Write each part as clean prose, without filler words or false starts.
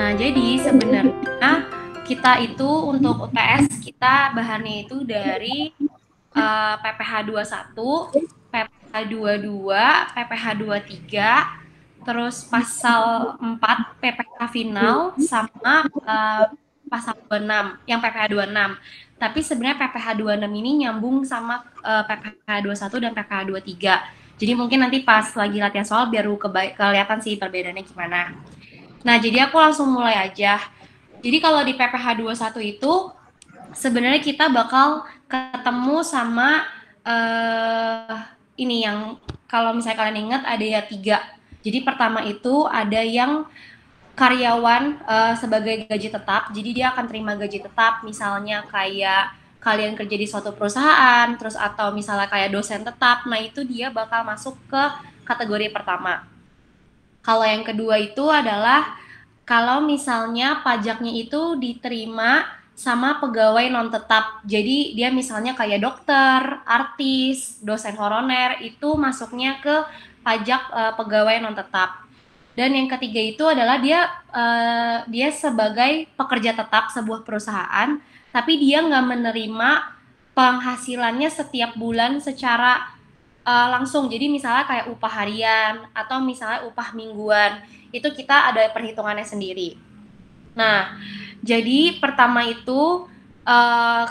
Nah, jadi sebenarnya kita itu untuk UTS kita bahannya itu dari PPh 21, PPh 22, PPh 23, terus pasal 4 PPh final sama pasal 26 yang PPh 26. Tapi sebenarnya PPh 26 ini nyambung sama PPh 21 dan PPh 23. Jadi mungkin nanti pas lagi latihan soal biar kelihatan sih perbedaannya gimana. Nah, jadi aku langsung mulai aja. Jadi kalau di PPh 21 itu sebenarnya kita bakal ketemu sama ini yang kalau misalnya kalian ingat ada ya 3. Jadi pertama itu ada yang karyawan sebagai gaji tetap. Jadi dia akan terima gaji tetap, misalnya kayak kalian kerja di suatu perusahaan, terus atau misalnya kayak dosen tetap. Nah, itu dia bakal masuk ke kategori pertama. Kalau yang kedua itu adalah kalau misalnya pajaknya itu diterima sama pegawai non tetap. Jadi dia misalnya kayak dokter, artis, dosen honorer itu masuknya ke pajak pegawai non tetap. Dan yang ketiga itu adalah dia sebagai pekerja tetap sebuah perusahaan, tapi dia nggak menerima penghasilannya setiap bulan secara langsung. Jadi misalnya kayak upah harian atau misalnya upah mingguan, itu kita ada perhitungannya sendiri. Nah, jadi pertama itu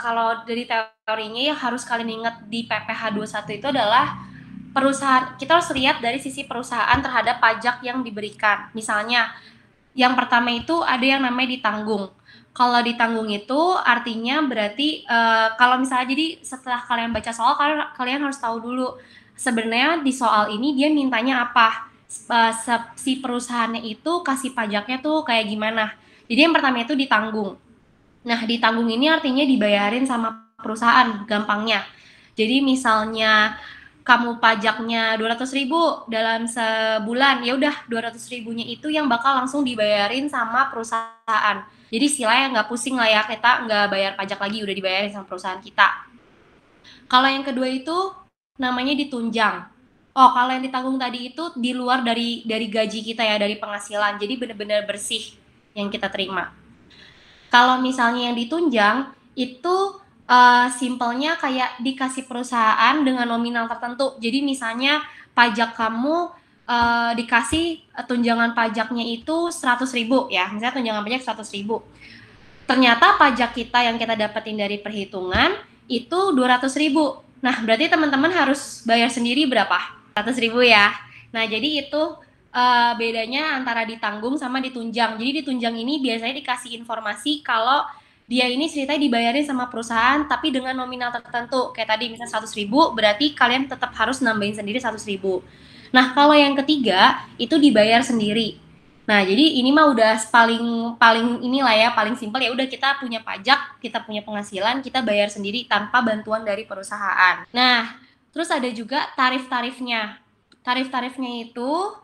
kalau dari teorinya yang harus kalian ingat di PPh 21 itu adalah perusahaan, kita harus lihat dari sisi perusahaan terhadap pajak yang diberikan. Misalnya, yang pertama itu ada yang namanya ditanggung. Kalau ditanggung itu artinya berarti kalau misalnya jadi setelah kalian baca soal kalian harus tahu dulu sebenarnya di soal ini dia mintanya apa, si perusahaannya itu kasih pajaknya tuh kayak gimana. Jadi yang pertama itu ditanggung. Nah, ditanggung ini artinya dibayarin sama perusahaan, gampangnya. Jadi misalnya kamu pajaknya 200.000 dalam sebulan, ya udah 200.000-nya itu yang bakal langsung dibayarin sama perusahaan. Jadi istilahnya nggak pusing lah ya, kita nggak bayar pajak lagi, udah dibayarin sama perusahaan kita. Kalau yang kedua itu namanya ditunjang. Oh, kalau yang ditanggung tadi itu di luar dari gaji kita ya, dari penghasilan. Jadi benar-benar bersih yang kita terima. Kalau misalnya yang ditunjang itu simpelnya kayak dikasih perusahaan dengan nominal tertentu. Jadi misalnya pajak kamu dikasih tunjangan pajaknya itu 100.000 ya. Misalnya tunjangan pajak 100.000. Ternyata pajak kita yang kita dapetin dari perhitungan itu 200.000. Nah, berarti teman-teman harus bayar sendiri berapa? 100.000 ya. Nah, jadi itu bedanya antara ditanggung sama ditunjang. Jadi ditunjang ini biasanya dikasih informasi kalau dia ini ceritanya dibayarin sama perusahaan tapi dengan nominal tertentu. Kayak tadi misalnya 100.000, berarti kalian tetap harus nambahin sendiri 100.000. Nah, kalau yang ketiga itu dibayar sendiri. Nah, jadi ini mah udah paling inilah ya, paling simpel ya udah kita punya pajak, kita punya penghasilan, kita bayar sendiri tanpa bantuan dari perusahaan. Nah, terus ada juga tarif-tarifnya. Tarif-tarifnya itu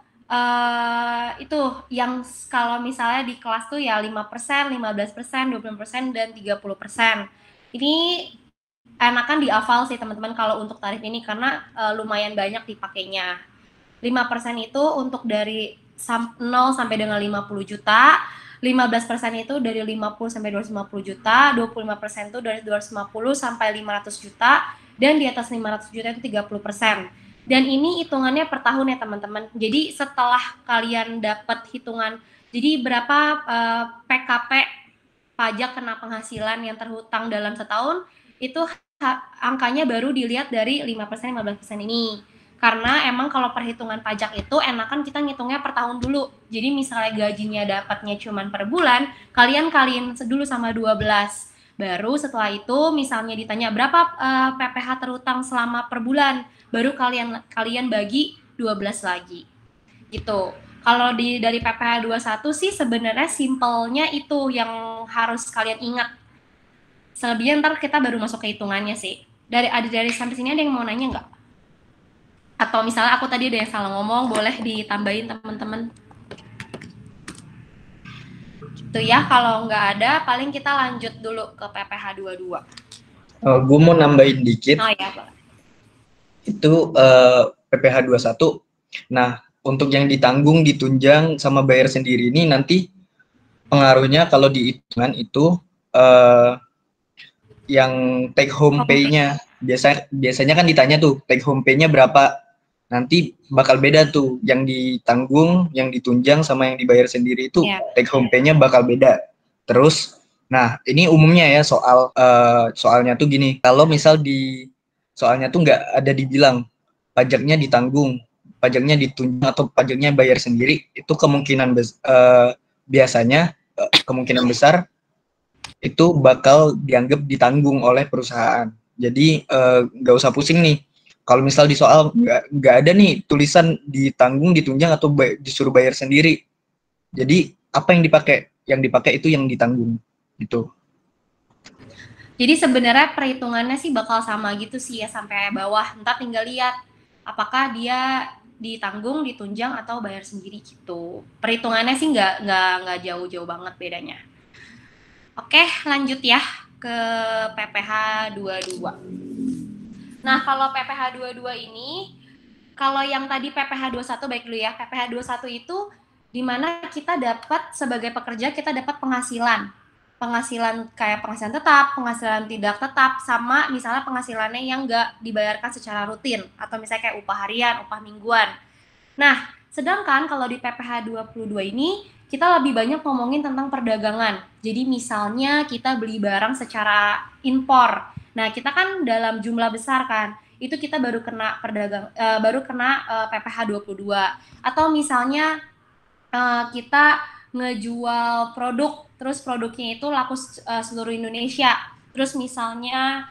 yang kalau misalnya di kelas tuh ya 5%, 15%, 20%, dan 30%. Ini enakan dihafal sih teman-teman kalau untuk tarif ini karena lumayan banyak dipakainya. 5% itu untuk dari 0 sampai dengan 50 juta, 15% itu dari 50 sampai 250 juta, 25% itu dari 250 sampai 500 juta, dan di atas 500 juta itu 30%. Dan ini hitungannya per tahun ya teman-teman. Jadi setelah kalian dapat hitungan, jadi berapa PKP pajak kena penghasilan yang terhutang dalam setahun, itu angkanya baru dilihat dari 5%, 15% ini. Karena emang kalau perhitungan pajak itu enakan kita ngitungnya per tahun dulu. Jadi misalnya gajinya dapatnya cuma per bulan, kalian kaliin dulu sama 12. Baru setelah itu misalnya ditanya berapa PPh terhutang selama per bulan, baru kalian bagi 12 lagi. Gitu. Kalau dari PPh 21 sih sebenarnya simpelnya itu yang harus kalian ingat. Selebihnya ntar kita baru masuk ke hitungannya sih. Dari sampai sini ada yang mau nanya nggak? Atau misalnya aku tadi ada yang salah ngomong, boleh ditambahin teman-teman. Gitu ya, kalau nggak ada, paling kita lanjut dulu ke PPh 22. Gue mau nambahin dikit. Oh ya, Pak. Itu PPh 21. Nah, untuk yang ditanggung, ditunjang, sama bayar sendiri ini nanti pengaruhnya kalau di hitungan itu eh, yang take home pay-nya biasanya kan ditanya tuh take home pay-nya berapa, nanti bakal beda tuh yang ditanggung, yang ditunjang sama yang dibayar sendiri itu take home pay-nya bakal beda. Terus nah ini umumnya ya soalnya tuh gini, kalau misal di soalnya tuh nggak ada dibilang pajaknya ditanggung, pajaknya ditunjang atau pajaknya bayar sendiri, itu biasanya kemungkinan besar itu bakal dianggap ditanggung oleh perusahaan. Jadi nggak usah pusing nih. Kalau misal di soal nggak ada nih tulisan ditanggung, ditunjang atau disuruh bayar sendiri. Jadi apa yang dipakai? Yang dipakai itu yang ditanggung gitu. Jadi sebenarnya perhitungannya sih bakal sama gitu sih ya sampai bawah. Ntar tinggal lihat apakah dia ditanggung, ditunjang atau bayar sendiri gitu. Perhitungannya sih nggak jauh-jauh banget bedanya. Oke, lanjut ya ke PPh 22. Nah, kalau PPh 22 ini, kalau yang tadi PPh 21 baik dulu ya. PPh 21 itu di mana kita dapat sebagai pekerja kita dapat penghasilan kayak penghasilan tetap, penghasilan tidak tetap, sama misalnya penghasilannya yang nggak dibayarkan secara rutin atau misalnya kayak upah harian, upah mingguan. Nah, sedangkan kalau di PPh 22 ini kita lebih banyak ngomongin tentang perdagangan. Jadi misalnya kita beli barang secara impor. Nah, kita kan dalam jumlah besar kan. Itu kita baru kena PPh 22. Atau misalnya kita ngejual produk, terus produknya itu laku seluruh Indonesia. Terus misalnya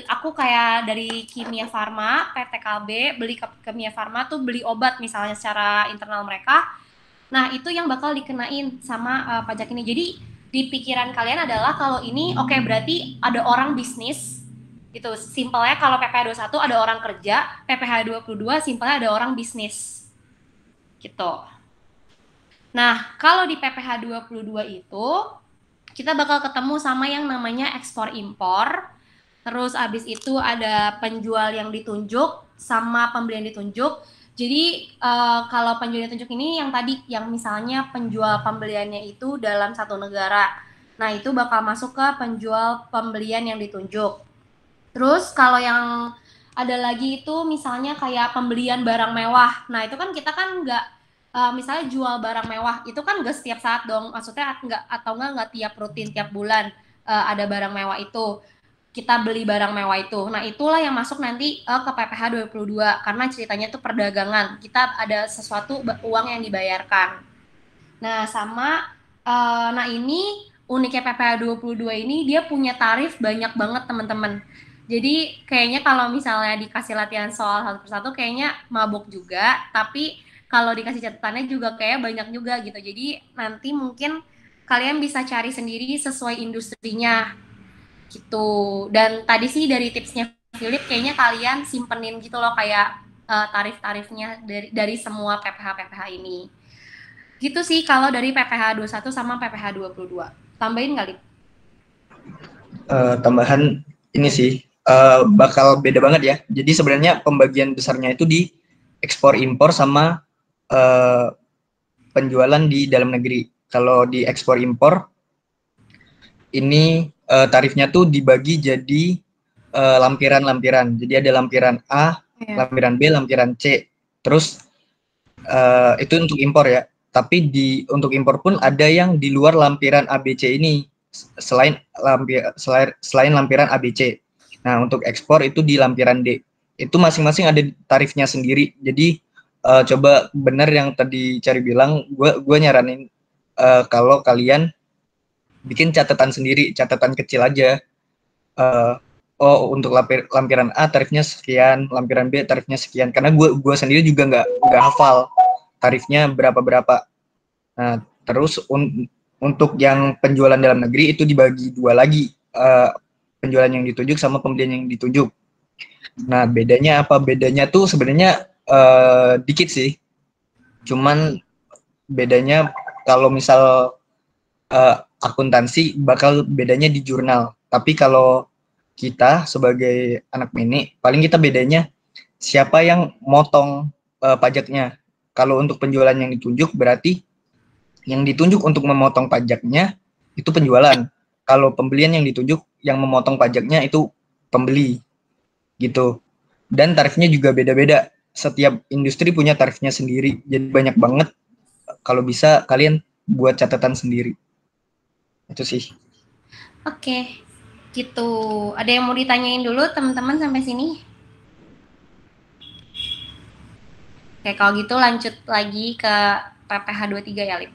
aku kayak dari Kimia Farma, PTKB, beli Kimia Farma tuh beli obat misalnya secara internal mereka. Nah, itu yang bakal dikenain sama pajak ini. Jadi di pikiran kalian adalah kalau ini oke, berarti ada orang bisnis gitu. Simpelnya kalau PPh 21 ada orang kerja, PPh 22 simpelnya ada orang bisnis. Gitu. Nah, kalau di PPh 22 itu kita bakal ketemu sama yang namanya ekspor impor. Terus abis itu ada penjual yang ditunjuk sama pembeli yang ditunjuk. Jadi kalau penjual yang ditunjuk ini yang tadi yang misalnya penjual pembeliannya itu dalam satu negara. Nah, itu bakal masuk ke penjual pembelian yang ditunjuk. Terus kalau yang ada lagi itu misalnya kayak pembelian barang mewah. Nah, itu kan kita kan nggak misalnya jual barang mewah itu kan nggak setiap saat dong, maksudnya nggak tiap rutin tiap bulan ada barang mewah itu kita beli barang mewah itu. Nah, itulah yang masuk nanti ke PPh 22 karena ceritanya itu perdagangan, kita ada sesuatu uang yang dibayarkan. Nah, nah ini uniknya PPh 22 ini dia punya tarif banyak banget teman-teman. Jadi kayaknya kalau misalnya dikasih latihan soal satu persatu kayaknya mabuk juga, tapi kalau dikasih catatannya juga kayak banyak juga gitu. Jadi nanti mungkin kalian bisa cari sendiri sesuai industrinya gitu. Dan tadi sih dari tipsnya Philip kayaknya kalian simpenin gitu loh kayak tarif-tarifnya dari semua PPh ini. Gitu sih kalau dari PPh 21 sama PPh 22. Tambahin kali? Tambahan ini sih bakal beda banget ya. Jadi sebenarnya pembagian besarnya itu di ekspor impor sama penjualan di dalam negeri. Kalau di ekspor impor ini tarifnya tuh dibagi jadi lampiran-lampiran. Jadi ada lampiran A, lampiran B, lampiran C. Terus itu untuk impor ya. Tapi untuk impor pun ada yang di luar lampiran ABC ini selain lampiran ABC. Nah, untuk ekspor itu di lampiran D. Itu masing-masing ada tarifnya sendiri. Jadi coba benar yang tadi Cari bilang, gue nyaranin kalau kalian bikin catatan sendiri, catatan kecil aja. Oh, untuk lampiran A tarifnya sekian, lampiran B tarifnya sekian. Karena gue sendiri juga nggak hafal tarifnya berapa. Nah, terus untuk yang penjualan dalam negeri itu dibagi dua lagi, penjualan yang ditunjuk sama pembelian yang ditunjuk. Nah, bedanya apa? Bedanya tuh sebenarnya dikit sih. Cuman bedanya kalau misal akuntansi bakal bedanya di jurnal. Tapi kalau kita sebagai anak mini, paling kita bedanya siapa yang motong pajaknya. Kalau untuk penjualan yang ditunjuk berarti Yang ditunjuk untuk memotong pajaknya itu penjualan. Kalau pembelian yang ditunjuk yang memotong pajaknya itu pembeli gitu. Dan tarifnya juga beda-beda. Setiap industri punya tarifnya sendiri. Jadi banyak banget. Kalau bisa kalian buat catatan sendiri. Itu sih. Oke, gitu. Ada yang mau ditanyain dulu teman-teman sampai sini? Oke, kalau gitu lanjut lagi ke PPh 23 ya, Lip.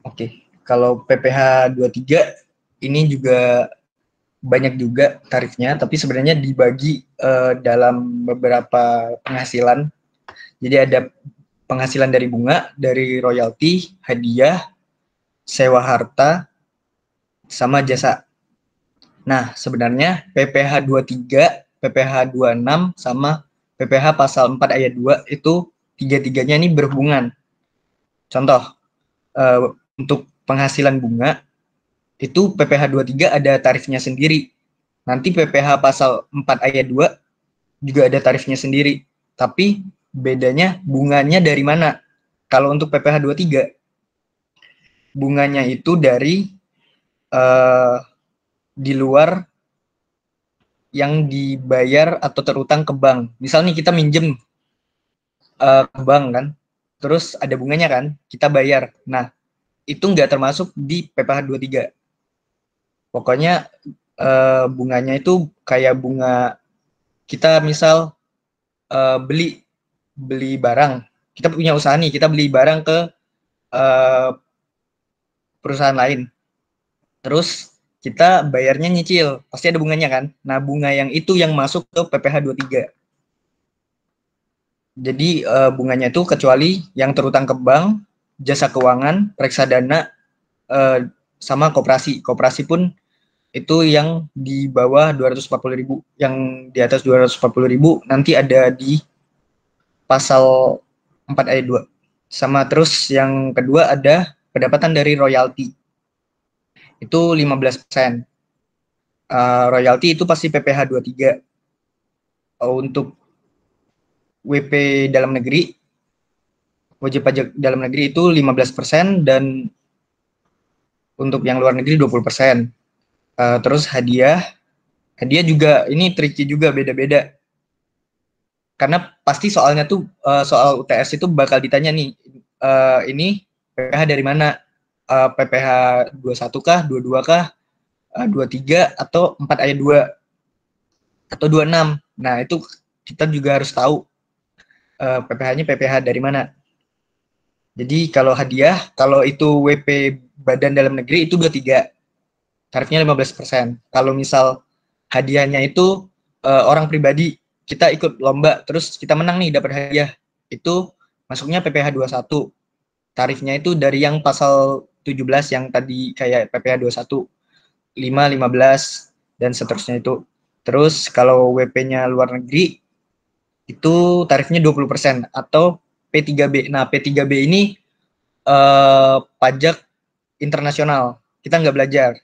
Oke, kalau PPh 23 ini juga banyak juga tarifnya, tapi sebenarnya dibagi dalam beberapa penghasilan. Jadi ada penghasilan dari bunga, dari royalti, hadiah, sewa harta, sama jasa. Nah, sebenarnya PPh 23, PPh 26, sama PPh pasal 4 ayat 2 itu tiga-tiganya ini berhubungan. Contoh, untuk penghasilan bunga, itu PPh 23 ada tarifnya sendiri. Nanti PPh pasal 4 ayat 2 juga ada tarifnya sendiri. Tapi bedanya bunganya dari mana? Kalau untuk PPh 23, bunganya itu dari di luar yang dibayar atau terutang ke bank. Misalnya kita minjem ke bank kan, terus ada bunganya kan, kita bayar. Nah, itu nggak termasuk di PPh 23. Pokoknya bunganya itu kayak bunga kita misal beli barang. Kita punya usaha nih, kita beli barang ke perusahaan lain. Terus kita bayarnya nyicil, pasti ada bunganya kan. Nah, bunga yang itu yang masuk ke PPh 23. Jadi bunganya itu kecuali yang terutang ke bank, jasa keuangan, reksadana, sama koperasi. Koperasi pun itu yang di bawah 240.000, yang di atas 240.000 nanti ada di pasal 4 ayat 2. Sama terus yang kedua ada pendapatan dari royalti. Itu 15%. Royalti itu pasti PPh 23. Untuk WP dalam negeri, wajib pajak dalam negeri itu 15%, dan untuk yang luar negeri 20%. Terus hadiah juga ini tricky juga, beda-beda. Karena pasti soalnya tuh soal UTS itu bakal ditanya nih, ini PPh dari mana? PPh 21 kah, 22 kah, 23 atau 4 ayat 2 atau 26. Nah, itu kita juga harus tahu PPh-nya PPh dari mana. Jadi kalau hadiah, kalau itu WP badan dalam negeri itu 23. Tarifnya 15%. Kalau misal hadiahnya itu orang pribadi, kita ikut lomba, terus kita menang nih dapat hadiah, itu masuknya PPh 21. Tarifnya itu dari yang pasal 17 yang tadi kayak PPh 21, 5, 15, dan seterusnya itu. Terus kalau WP-nya luar negeri, itu tarifnya 20% atau P3B. Nah, P3B ini pajak internasional. Kita nggak belajar,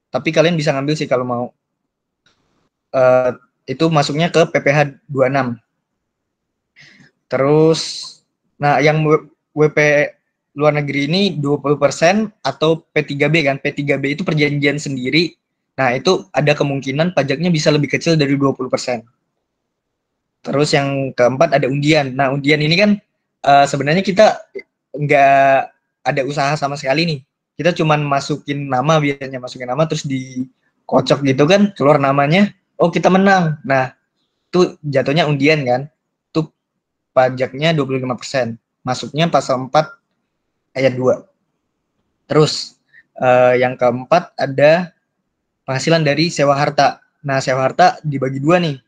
tapi kalian bisa ngambil sih kalau mau. Itu masuknya ke PPh 26. Terus, nah yang WP luar negeri ini 20% atau P3B kan. P3B itu perjanjian sendiri. Nah, itu ada kemungkinan pajaknya bisa lebih kecil dari 20%. Terus yang keempat ada undian. Nah, undian ini kan sebenarnya kita nggak ada usaha sama sekali nih. Kita cuman masukin nama, biasanya masukin nama terus dikocok gitu kan, keluar namanya, oh kita menang. Nah, itu jatuhnya undian kan. Itu pajaknya 25%. Masuknya pasal 4 ayat 2. Terus yang keempat ada penghasilan dari sewa harta. Nah, sewa harta dibagi dua nih,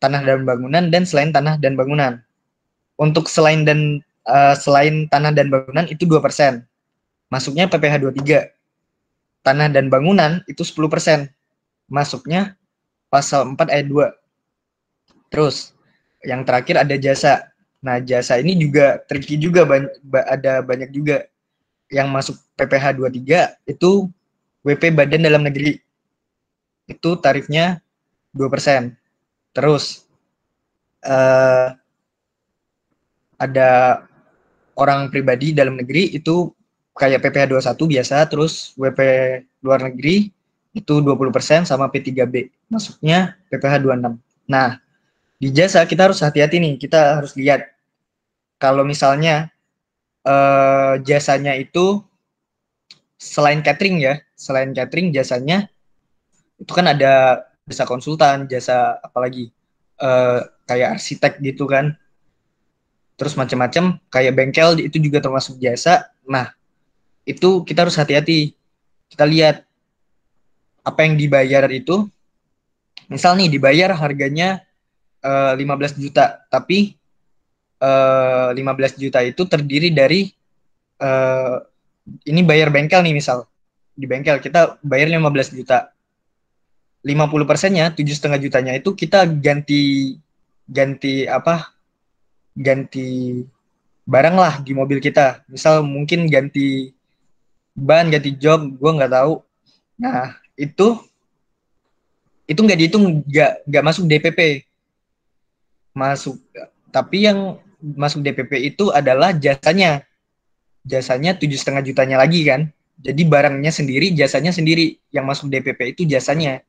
tanah dan bangunan dan selain tanah dan bangunan. Untuk selain tanah dan bangunan itu 2%. Masuknya PPh 23. Tanah dan bangunan itu 10%. Masuknya pasal 4 ayat 2. Terus yang terakhir ada jasa. Nah, jasa ini juga tricky juga, ada banyak juga. Yang masuk PPh 23 itu WP badan dalam negeri. Itu tarifnya 2%. Terus ada orang pribadi dalam negeri itu kayak PPh 21 biasa, terus WP luar negeri itu 20% sama P3B. Masuknya PPh 26. Nah, di jasa kita harus hati-hati nih, kita harus lihat kalau misalnya jasanya itu selain catering ya, selain catering jasanya itu kan ada jasa konsultan, jasa apalagi kayak arsitek gitu kan, terus macam-macam kayak bengkel itu juga termasuk jasa. Nah, itu kita harus hati-hati. Kita lihat apa yang dibayar itu, misal nih dibayar harganya 15 juta, tapi 15 juta itu terdiri dari ini bayar bengkel nih, misal di bengkel kita bayar 15 juta, 50%-nya 7,5 jutanya itu kita ganti ganti barang lah di mobil kita, misal mungkin ganti ban, ganti jok, gue nggak tahu. Nah, itu nggak dihitung, nggak masuk DPP. Masuk, tapi yang masuk DPP itu adalah jasanya. Jasanya 7,5 jutanya lagi kan. Jadi barangnya sendiri, jasanya sendiri. Yang masuk DPP itu jasanya.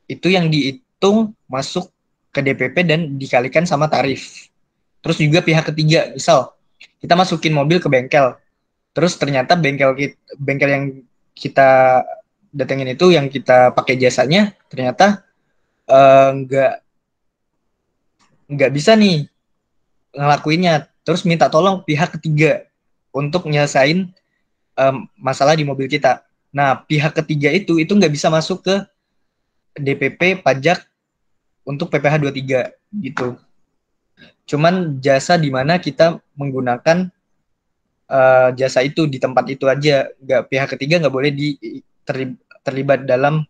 Itu yang dihitung masuk ke DPP dan dikalikan sama tarif. Terus juga pihak ketiga, misal kita masukin mobil ke bengkel, terus ternyata bengkel yang kita datengin itu, yang kita pakai jasanya, ternyata nggak bisa nih ngelakuinnya, terus minta tolong pihak ketiga untuk nyelesain masalah di mobil kita. Nah, pihak ketiga itu nggak bisa masuk ke DPP pajak untuk PPh 23 gitu. Cuman jasa di mana kita menggunakan jasa itu di tempat itu aja, nggak, pihak ketiga nggak boleh terlibat dalam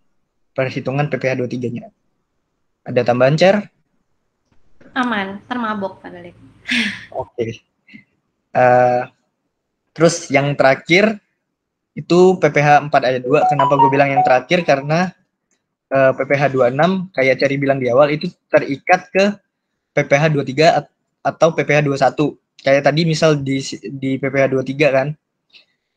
perhitungan PPh 23-nya. Ada tambahan, Cer? Aman, termabok Pak Galip. Oke. Terus yang terakhir itu PPh 4 ayat 2. Kenapa gue bilang yang terakhir? Karena PPh 26 kayak Cari bilang di awal itu terikat ke PPh 23 atau PPh 21. Kayak tadi misal di PPh 23 kan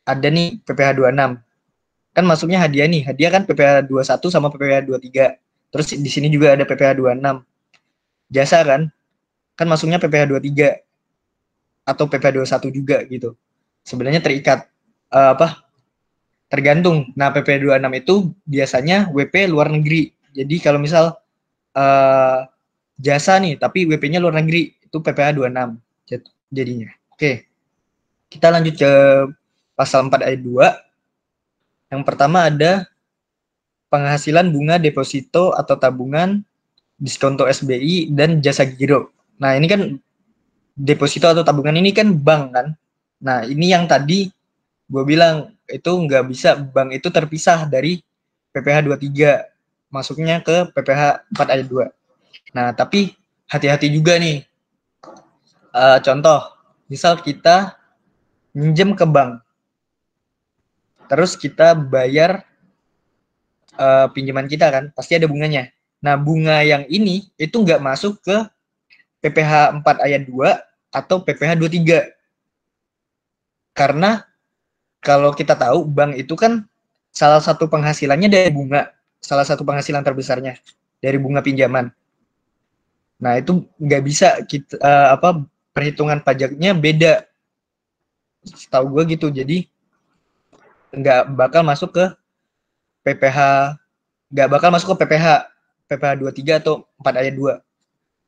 ada nih PPh 26. Kan masuknya hadiah nih. Hadiah kan PPh 21 sama PPh 23. Terus di sini juga ada PPh 26. Jasa kan masuknya PPh 23 atau PPh 21 juga gitu. Sebenarnya terikat tergantung. Nah, PPh 26 itu biasanya WP luar negeri. Jadi kalau misal jasa nih tapi WP-nya luar negeri, itu PPh 26 jadinya. Oke. Kita lanjut ke pasal 4 ayat 2. Yang pertama ada penghasilan bunga deposito atau tabungan, diskonto SBI, dan jasa giro. Nah, ini kan deposito atau tabungan ini kan bank kan. Nah, ini yang tadi gue bilang itu nggak bisa, bank itu terpisah dari PPh 23, masuknya ke PPh 4 ayat 2. Nah, tapi hati-hati juga nih. Contoh, misal kita minjem ke bank, terus kita bayar pinjaman kita kan, pasti ada bunganya. Nah, bunga yang ini itu nggak masuk ke PPh 4 ayat 2 atau PPh 23. Karena kalau kita tahu bank itu kan salah satu penghasilannya dari bunga, salah satu penghasilan terbesarnya dari bunga pinjaman. Nah, itu nggak bisa kita perhitungan pajaknya beda. Setahu gue gitu. Jadi nggak bakal masuk ke PPh, nggak bakal masuk ke PPh 23 atau 4 ayat 2.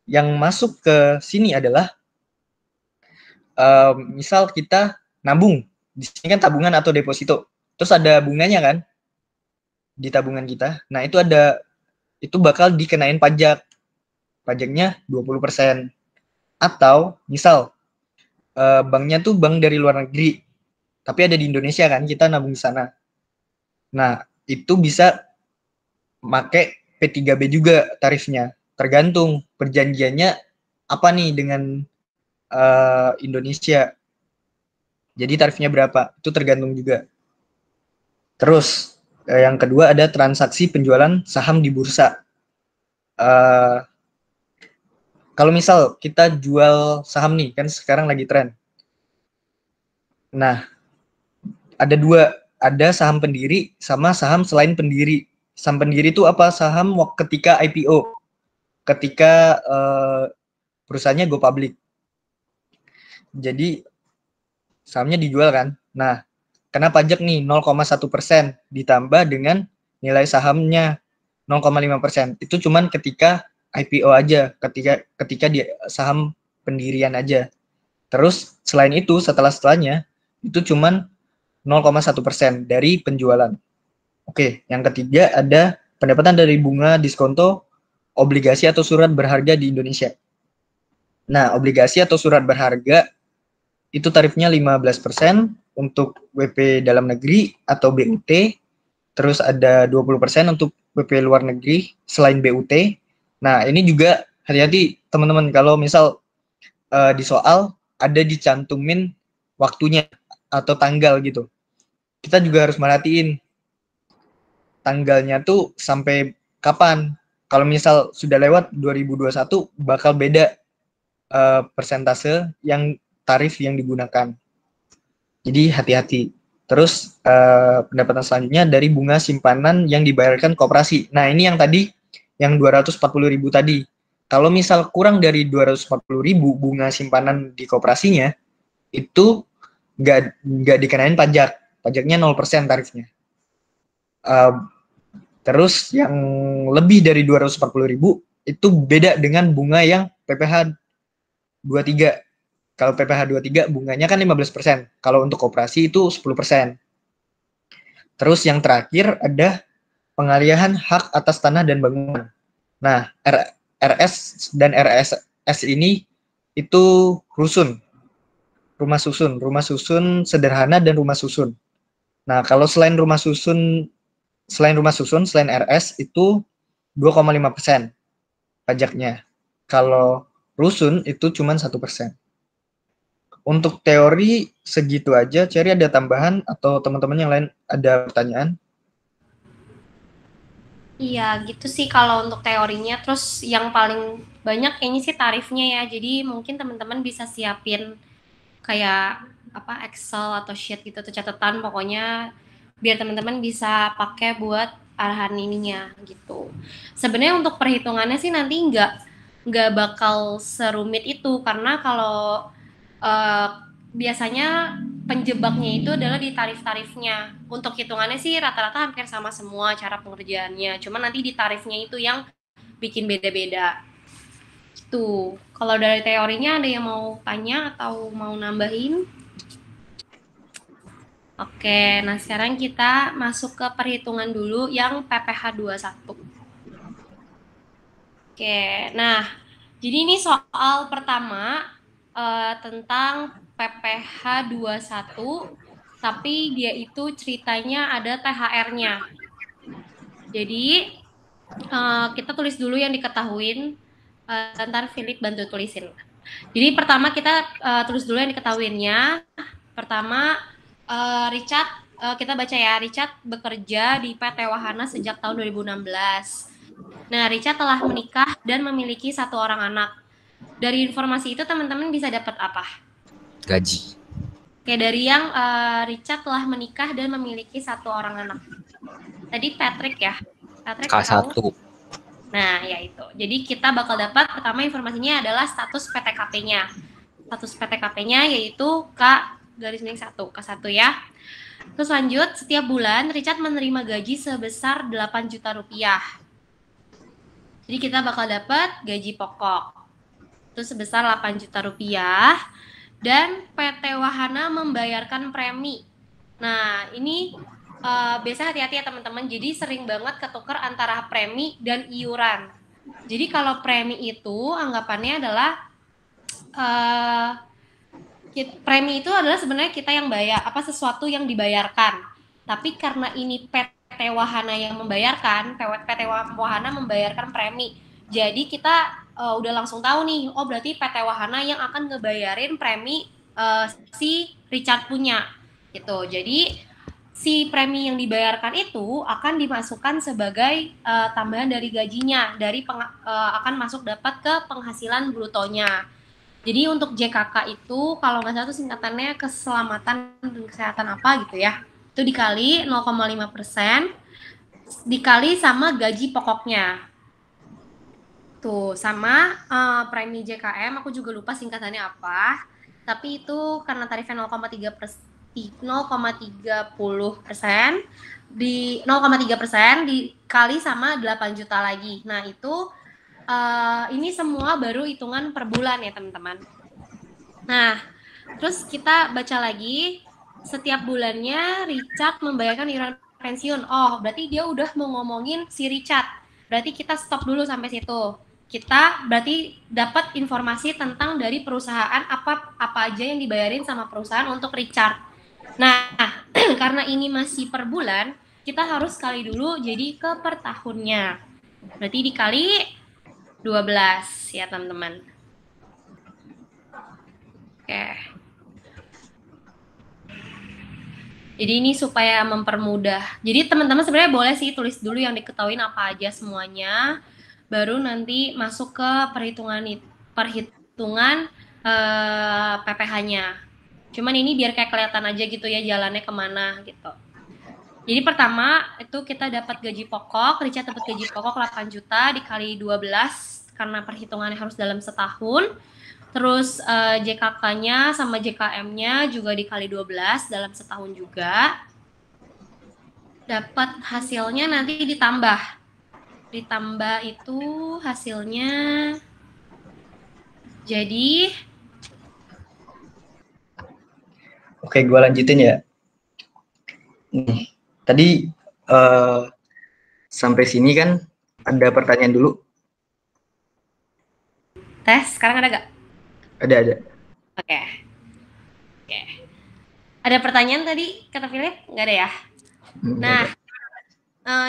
Yang masuk ke sini adalah misal kita nabung. Di sini kan tabungan atau deposito. Terus ada bunganya kan di tabungan kita. Nah, itu bakal dikenain pajak. Pajaknya 20%. Atau misal banknya tuh bank dari luar negeri, tapi ada di Indonesia kan, kita nabung di sana. Nah, itu bisa pakai P3B juga tarifnya. Tergantung perjanjiannya apa nih dengan Indonesia. Jadi tarifnya berapa, itu tergantung juga. Terus yang kedua ada transaksi penjualan saham di bursa. Kalau misal kita jual saham nih, kan sekarang lagi tren. Nah, ada dua, ada saham pendiri sama saham selain pendiri. Saham pendiri itu apa? Saham ketika IPO, ketika perusahaannya go public. Jadi sahamnya dijual kan. Nah, kena pajak nih 0,1% ditambah dengan nilai sahamnya 0,5%. Itu cuman ketika IPO aja, ketika di saham pendirian aja. Terus selain itu setelahnya itu cuman 0,1% dari penjualan. Oke, yang ketiga ada pendapatan dari bunga diskonto obligasi atau surat berharga di Indonesia. Nah, obligasi atau surat berharga itu tarifnya 15% untuk WP dalam negeri atau BUT, terus ada 20% untuk WP luar negeri selain BUT. Nah, ini juga hati-hati teman-teman kalau misal di soal ada dicantumin waktunya atau tanggal gitu. Kita juga harus merhatiin tanggalnya tuh sampai kapan. Kalau misal sudah lewat 2021 bakal beda persentase yang tarif yang digunakan. Jadi hati-hati. Terus pendapatan selanjutnya dari bunga simpanan yang dibayarkan koperasi. Nah, ini yang tadi yang 240.000 tadi. Kalau misal kurang dari 240.000 bunga simpanan di koperasinya, itu nggak dikenain pajak. Pajaknya 0% tarifnya. Terus yang lebih dari 240.000 itu beda dengan bunga yang PPh 23. Kalau PPh 23 bunganya kan 15%. Kalau untuk koperasi itu 10%. Terus yang terakhir ada pengalihan hak atas tanah dan bangunan. Nah, RS dan RSS ini itu rusun. Rumah susun sederhana dan rumah susun. Nah, kalau selain rumah susun, selain RS itu 2,5% pajaknya. Kalau rusun itu cuma 1%. Untuk teori segitu aja. Cherry ada tambahan atau teman-teman yang lain ada pertanyaan? Iya, gitu sih kalau untuk teorinya. Terus yang paling banyak kayaknya sih tarifnya ya. Jadi mungkin teman-teman bisa siapin kayak apa Excel atau sheet gitu tuh catatan pokoknya biar teman-teman bisa pakai buat arahan ininya gitu. Sebenarnya untuk perhitungannya sih nanti nggak bakal serumit itu karena kalau biasanya penjebaknya itu adalah di tarif-tarifnya. Untuk hitungannya sih rata-rata hampir sama semua cara pengerjaannya. Cuma nanti di tarifnya itu yang bikin beda-beda. Tuh, kalau dari teorinya ada yang mau tanya atau mau nambahin? Oke, nah sekarang kita masuk ke perhitungan dulu yang PPh 21. Oke, nah jadi ini soal pertama tentang PPh 21, tapi dia itu ceritanya ada THR-nya. Jadi kita tulis dulu yang diketahuin, ntar Philip bantu tulisin. Jadi pertama kita tulis dulu yang diketahuinnya. Pertama, Richard, kita baca ya, Richard bekerja di PT Wahana sejak tahun 2016. Nah, Richard telah menikah dan memiliki 1 orang anak. Dari informasi itu teman-teman bisa dapat apa? Gaji. Oke, dari yang Richard telah menikah dan memiliki 1 orang anak. Tadi Patrick ya? Patrick K1. Nah, ya itu. Jadi kita bakal dapat pertama informasinya adalah status PTKP-nya. Status PTKP-nya yaitu K_1, K1 ya. Terus lanjut, setiap bulan Richard menerima gaji sebesar 8 juta rupiah. Jadi kita bakal dapat gaji pokok. Itu sebesar 8 juta rupiah. Dan PT Wahana membayarkan premi. Nah, ini biasa hati-hati ya teman-teman. Jadi sering banget ketukar antara premi dan iuran. Jadi kalau premi itu anggapannya adalah premi itu adalah sebenarnya kita yang bayar, sesuatu yang dibayarkan. Tapi karena ini PT Wahana yang membayarkan, PT Wahana membayarkan premi. Jadi kita udah langsung tahu nih, oh berarti PT Wahana yang akan ngebayarin premi si Richard punya gitu. Jadi si premi yang dibayarkan itu akan dimasukkan sebagai tambahan dari gajinya, akan masuk dapat ke penghasilan brutonya. Jadi untuk JKK itu kalau nggak salah itu singkatannya keselamatan dan kesehatan apa gitu ya. Itu dikali 0,5% dikali sama gaji pokoknya. Tuh, sama premi JKM aku juga lupa singkatannya apa. Tapi itu karena tarifnya 0,30% di 0,3% dikali sama 8 juta lagi. Nah, itu ini semua baru hitungan per bulan ya, teman-teman. Nah, terus kita baca lagi, setiap bulannya Richard membayarkan iuran pensiun. Oh, berarti dia udah mau ngomongin si Richard. Berarti kita stop dulu sampai situ. Kita berarti dapat informasi tentang dari perusahaan apa aja yang dibayarin sama perusahaan untuk Richard. Nah, karena ini masih per bulan, kita harus kali dulu jadi ke per tahunnya. Berarti dikali 12 ya, teman-teman. Oke. Jadi ini supaya mempermudah. Jadi teman-teman sebenarnya boleh sih tulis dulu yang diketahui apa aja semuanya. Baru nanti masuk ke perhitungan PPh-nya. Cuman ini biar kayak kelihatan aja gitu ya jalannya kemana gitu. Jadi pertama itu kita dapat gaji pokok, Richard dapat gaji pokok 8 juta dikali 12 karena perhitungannya harus dalam setahun. Terus JKK-nya sama JKM-nya juga dikali 12 dalam setahun juga. Dapat hasilnya nanti ditambah. Ditambah itu hasilnya jadi Oke, gue lanjutin ya. Nih, tadi sampai sini kan ada pertanyaan dulu. Tes, sekarang ada gak? Ada. Oke. Ada pertanyaan tadi kata Philip? Nggak ada ya? Nah,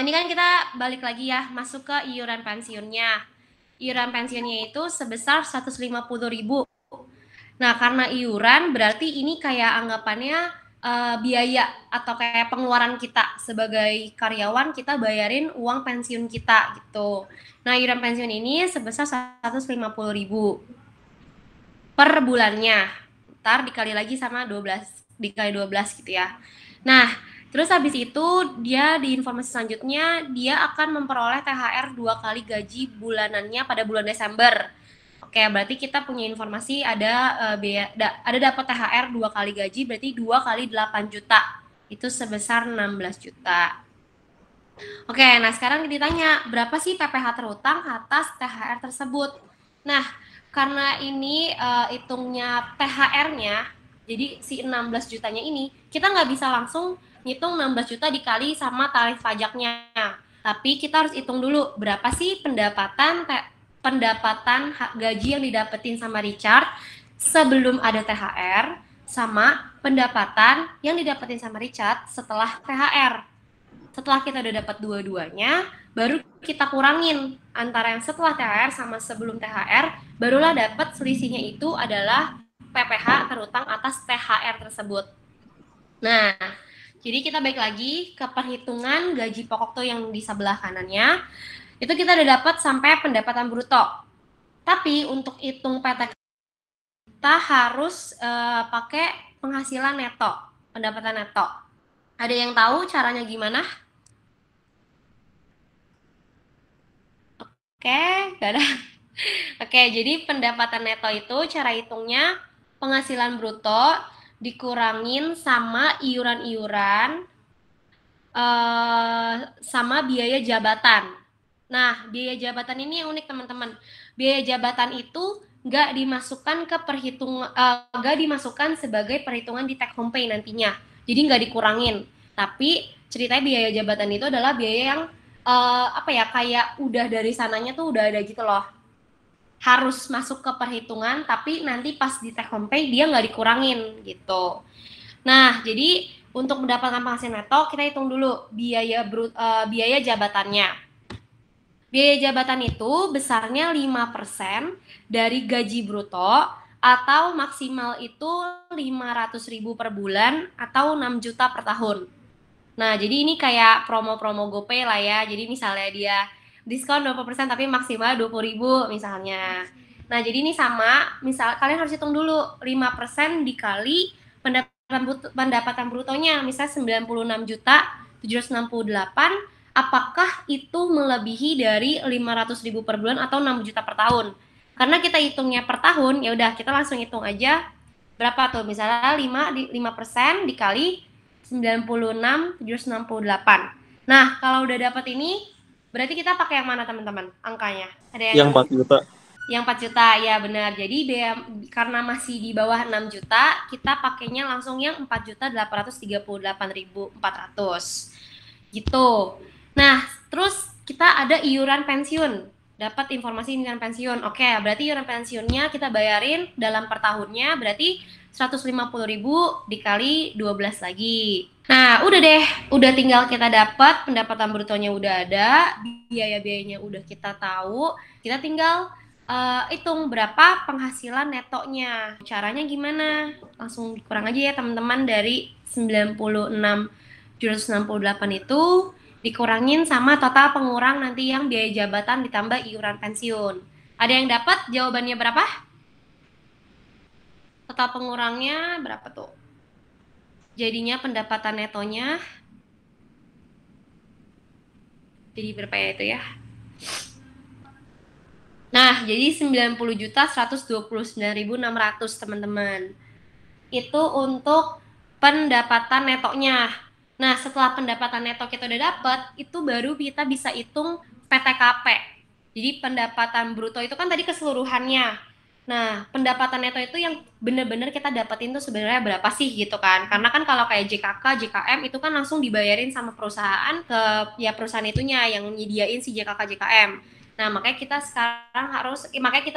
ini kan kita balik lagi ya, masuk ke iuran pensiunnya. Iuran pensiunnya itu sebesar 150.000. Nah, karena iuran berarti ini kayak anggapannya biaya atau kayak pengeluaran kita sebagai karyawan, kita bayarin uang pensiun kita gitu. Nah, iuran pensiun ini sebesar 150.000 per bulannya. Ntar dikali lagi sama 12, dikali 12 gitu ya. Nah, terus habis itu dia di informasi selanjutnya dia akan memperoleh THR 2 kali gaji bulanannya pada bulan Desember. Oke, berarti kita punya informasi ada dapat THR 2 kali gaji berarti 2 kali 8 juta. Itu sebesar 16 juta. Oke, nah sekarang ditanya berapa sih PPh terutang atas THR tersebut. Nah, karena ini hitungnya THR-nya, jadi si 16 jutanya ini, kita nggak bisa langsung ngitung 16 juta dikali sama tarif pajaknya. Tapi kita harus hitung dulu berapa sih pendapatan gaji yang didapetin sama Richard sebelum ada THR sama pendapatan yang didapetin sama Richard setelah THR. Setelah kita udah dapat dua-duanya, baru kita kurangin antara yang setelah THR sama sebelum THR, barulah dapat selisihnya itu adalah PPh terutang atas THR tersebut. Nah, jadi kita balik lagi ke perhitungan gaji pokok tuh yang di sebelah kanannya. Itu kita udah dapat sampai pendapatan bruto. Tapi untuk hitung PT kita harus pakai penghasilan neto, pendapatan neto. Ada yang tahu caranya gimana? Oke, gak ada. Oke, jadi pendapatan neto itu cara hitungnya penghasilan bruto dikurangin sama iuran-iuran sama biaya jabatan. Nah, biaya jabatan ini yang unik teman-teman. Biaya jabatan itu nggak dimasukkan ke nggak dimasukkan sebagai perhitungan di take home pay nantinya. Jadi nggak dikurangin. Tapi ceritanya biaya jabatan itu adalah biaya yang kayak udah dari sananya tuh udah ada gitu loh, harus masuk ke perhitungan tapi nanti pas di take home pay dia nggak dikurangin gitu. Nah, jadi untuk mendapatkan penghasilan neto kita hitung dulu biaya jabatannya. Biaya jabatan itu besarnya 5% dari gaji bruto atau maksimal itu 500.000 per bulan atau 6 juta per tahun. Nah, jadi ini kayak promo-promo GoPay lah ya. Jadi misalnya dia diskon 20% tapi maksimal 20.000 misalnya. Nah, jadi ini sama, misal kalian harus hitung dulu 5% dikali pendapatan brutonya, misalnya 96 juta 768, apakah itu melebihi dari 500.000 per bulan atau 6 juta per tahun? Karena kita hitungnya per tahun, ya udah kita langsung hitung aja berapa tuh, misalnya 5% dikali 96 768. Nah, kalau udah dapat ini berarti kita pakai yang mana teman-teman angkanya? Ada yang 4 juta. Yang 4 juta, ya benar. Jadi karena masih di bawah 6 juta, kita pakainya langsung yang 4.838.400. Gitu. Nah, terus kita ada iuran pensiun. Dapat informasi iuran pensiun. Oke, berarti iuran pensiunnya kita bayarin dalam per tahunnya berarti 150.000 dikali 12 lagi. Nah, udah deh, udah tinggal kita dapat pendapatan brutonya udah ada, biaya-biayanya udah kita tahu, kita tinggal hitung berapa penghasilan netonya. Caranya gimana? Langsung kurang aja ya teman-teman, dari 96.768 itu dikurangin sama total pengurang nanti yang biaya jabatan ditambah iuran pensiun. Ada yang dapat jawabannya berapa? Total pengurangnya berapa tuh? Jadinya pendapatan netonya jadi berapa ya itu ya? Nah, jadi 90.129.600 teman-teman. Itu untuk pendapatan netonya. Nah, setelah pendapatan neto kita udah dapat, itu baru kita bisa hitung PTKP. Jadi pendapatan bruto itu kan tadi keseluruhannya. Nah, pendapatan neto itu yang benar-benar kita dapetin tuh sebenarnya berapa sih gitu kan. Karena kan kalau kayak JKK, JKM itu kan langsung dibayarin sama perusahaan ke ya perusahaan itunya yang nyediain si JKK, JKM. Nah, makanya kita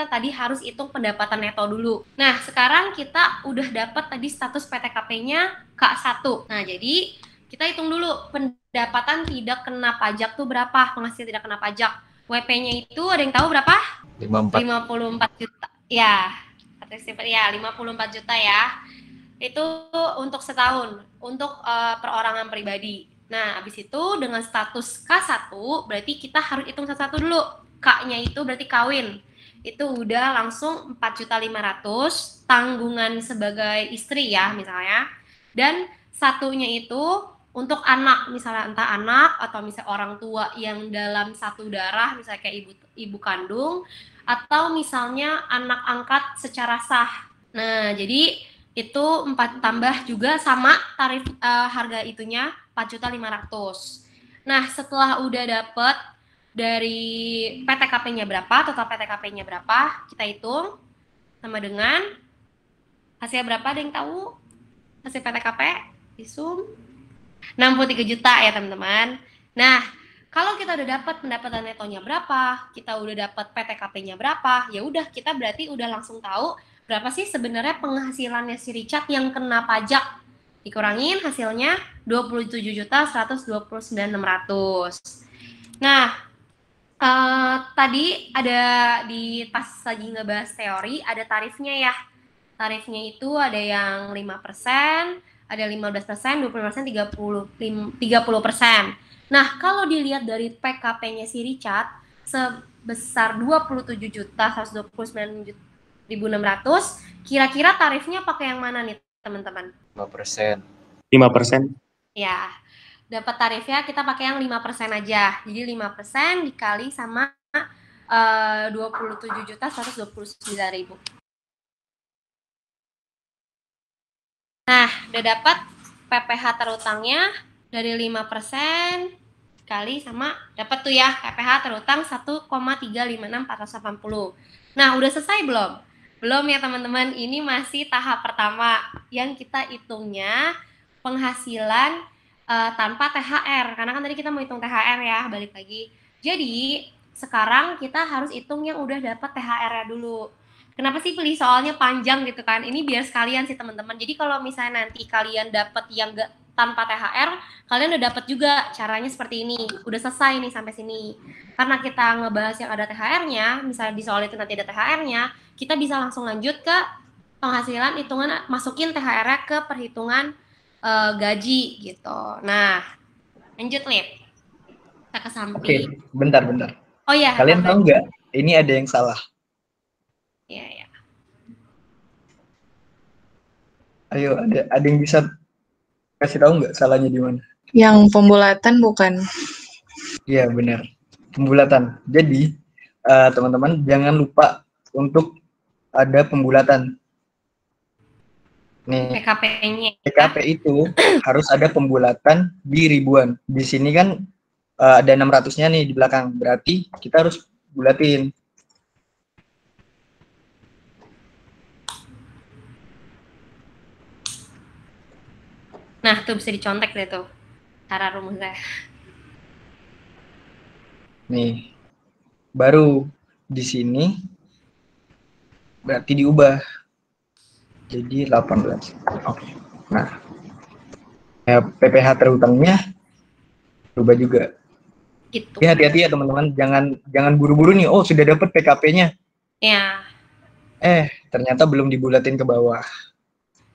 tadi harus hitung pendapatan neto dulu. Nah, sekarang kita udah dapat tadi status PTKP-nya K1. Nah, jadi kita hitung dulu pendapatan tidak kena pajak tuh berapa, penghasilan tidak kena pajak. WP-nya itu ada yang tahu berapa? 54 juta. Ya, 54 juta ya. Itu untuk setahun, untuk perorangan pribadi. Nah, habis itu dengan status K1, berarti kita harus hitung satu-satu dulu. K-nya itu berarti kawin. Itu udah langsung 4.500.000, tanggungan sebagai istri ya misalnya. Dan satunya itu untuk anak, misalnya entah anak atau misalnya orang tua yang dalam satu darah, misalnya kayak ibu kandung, atau misalnya anak angkat secara sah. Nah, jadi itu 4 tambah juga sama tarif harga itunya 4.500.000. Nah, setelah udah dapet dari PTKP-nya berapa, total PTKP-nya berapa, kita hitung sama dengan hasil berapa, ada yang tahu? Hasil PTKP di Zoom 63 juta ya teman-teman. Nah, kalau kita udah dapat pendapatan netonya berapa, kita udah dapat PTKP-nya berapa, ya udah kita berarti udah langsung tahu berapa sih sebenarnya penghasilannya si Richard yang kena pajak. Dikurangin hasilnya 27.129.600. Nah, tadi ada di pas lagi ngebahas teori ada tarifnya ya. Tarifnya itu ada yang 5%, ada 15%, 20%, 30%. Nah, kalau dilihat dari PKP-nya si Richard sebesar 27.129.600, kira-kira tarifnya pakai yang mana nih, teman-teman? 5%. 5%. Ya, dapat tarifnya kita pakai yang 5% aja. Jadi 5% dikali sama 27.129.000. Nah, udah dapat PPh terutangnya dari 5% kali sama dapat tuh ya PPh terutang 1,356.480. Nah, udah selesai belum? Belum ya teman-teman, ini masih tahap pertama yang kita hitungnya penghasilan tanpa THR. Karena kan tadi kita mau hitung THR ya, balik lagi. Jadi, sekarang kita harus hitung yang udah dapat THR-nya dulu. Kenapa sih pilih soalnya panjang gitu kan? Ini biar sekalian sih teman-teman. Jadi kalau misalnya nanti kalian dapat yang tanpa THR, kalian udah dapat juga caranya seperti ini. Udah selesai nih sampai sini. Karena kita ngebahas yang ada THR-nya, misalnya di soal itu nanti ada THR-nya, kita bisa langsung lanjut ke penghasilan, hitungan, masukin THR-nya ke perhitungan gaji gitu. Nah, Lanjut, Lip. Kita ke samping. Oke, bentar. Oh ya. Kalian tahu nggak? Ini ada yang salah. Iya. Ayo, ada yang bisa kasih tahu nggak salahnya di mana? Yang pembulatan bukan? Iya, benar. Pembulatan. Jadi, teman-teman jangan lupa untuk ada pembulatan. Nih, PKP-nya. PKP itu harus ada pembulatan di ribuan. Di sini kan ada 600-nya nih di belakang. Berarti kita harus bulatin. Nah, tuh bisa dicontek deh tuh. Cara rumusnya. Nih. Baru di sini berarti diubah. Jadi 18. Oke. Nah, PPH terhutangnya berubah juga. Gitu. Tapi hati-hati ya teman-teman, jangan buru-buru nih. Oh, sudah dapat PKP-nya. Ya. Ternyata belum dibulatin ke bawah.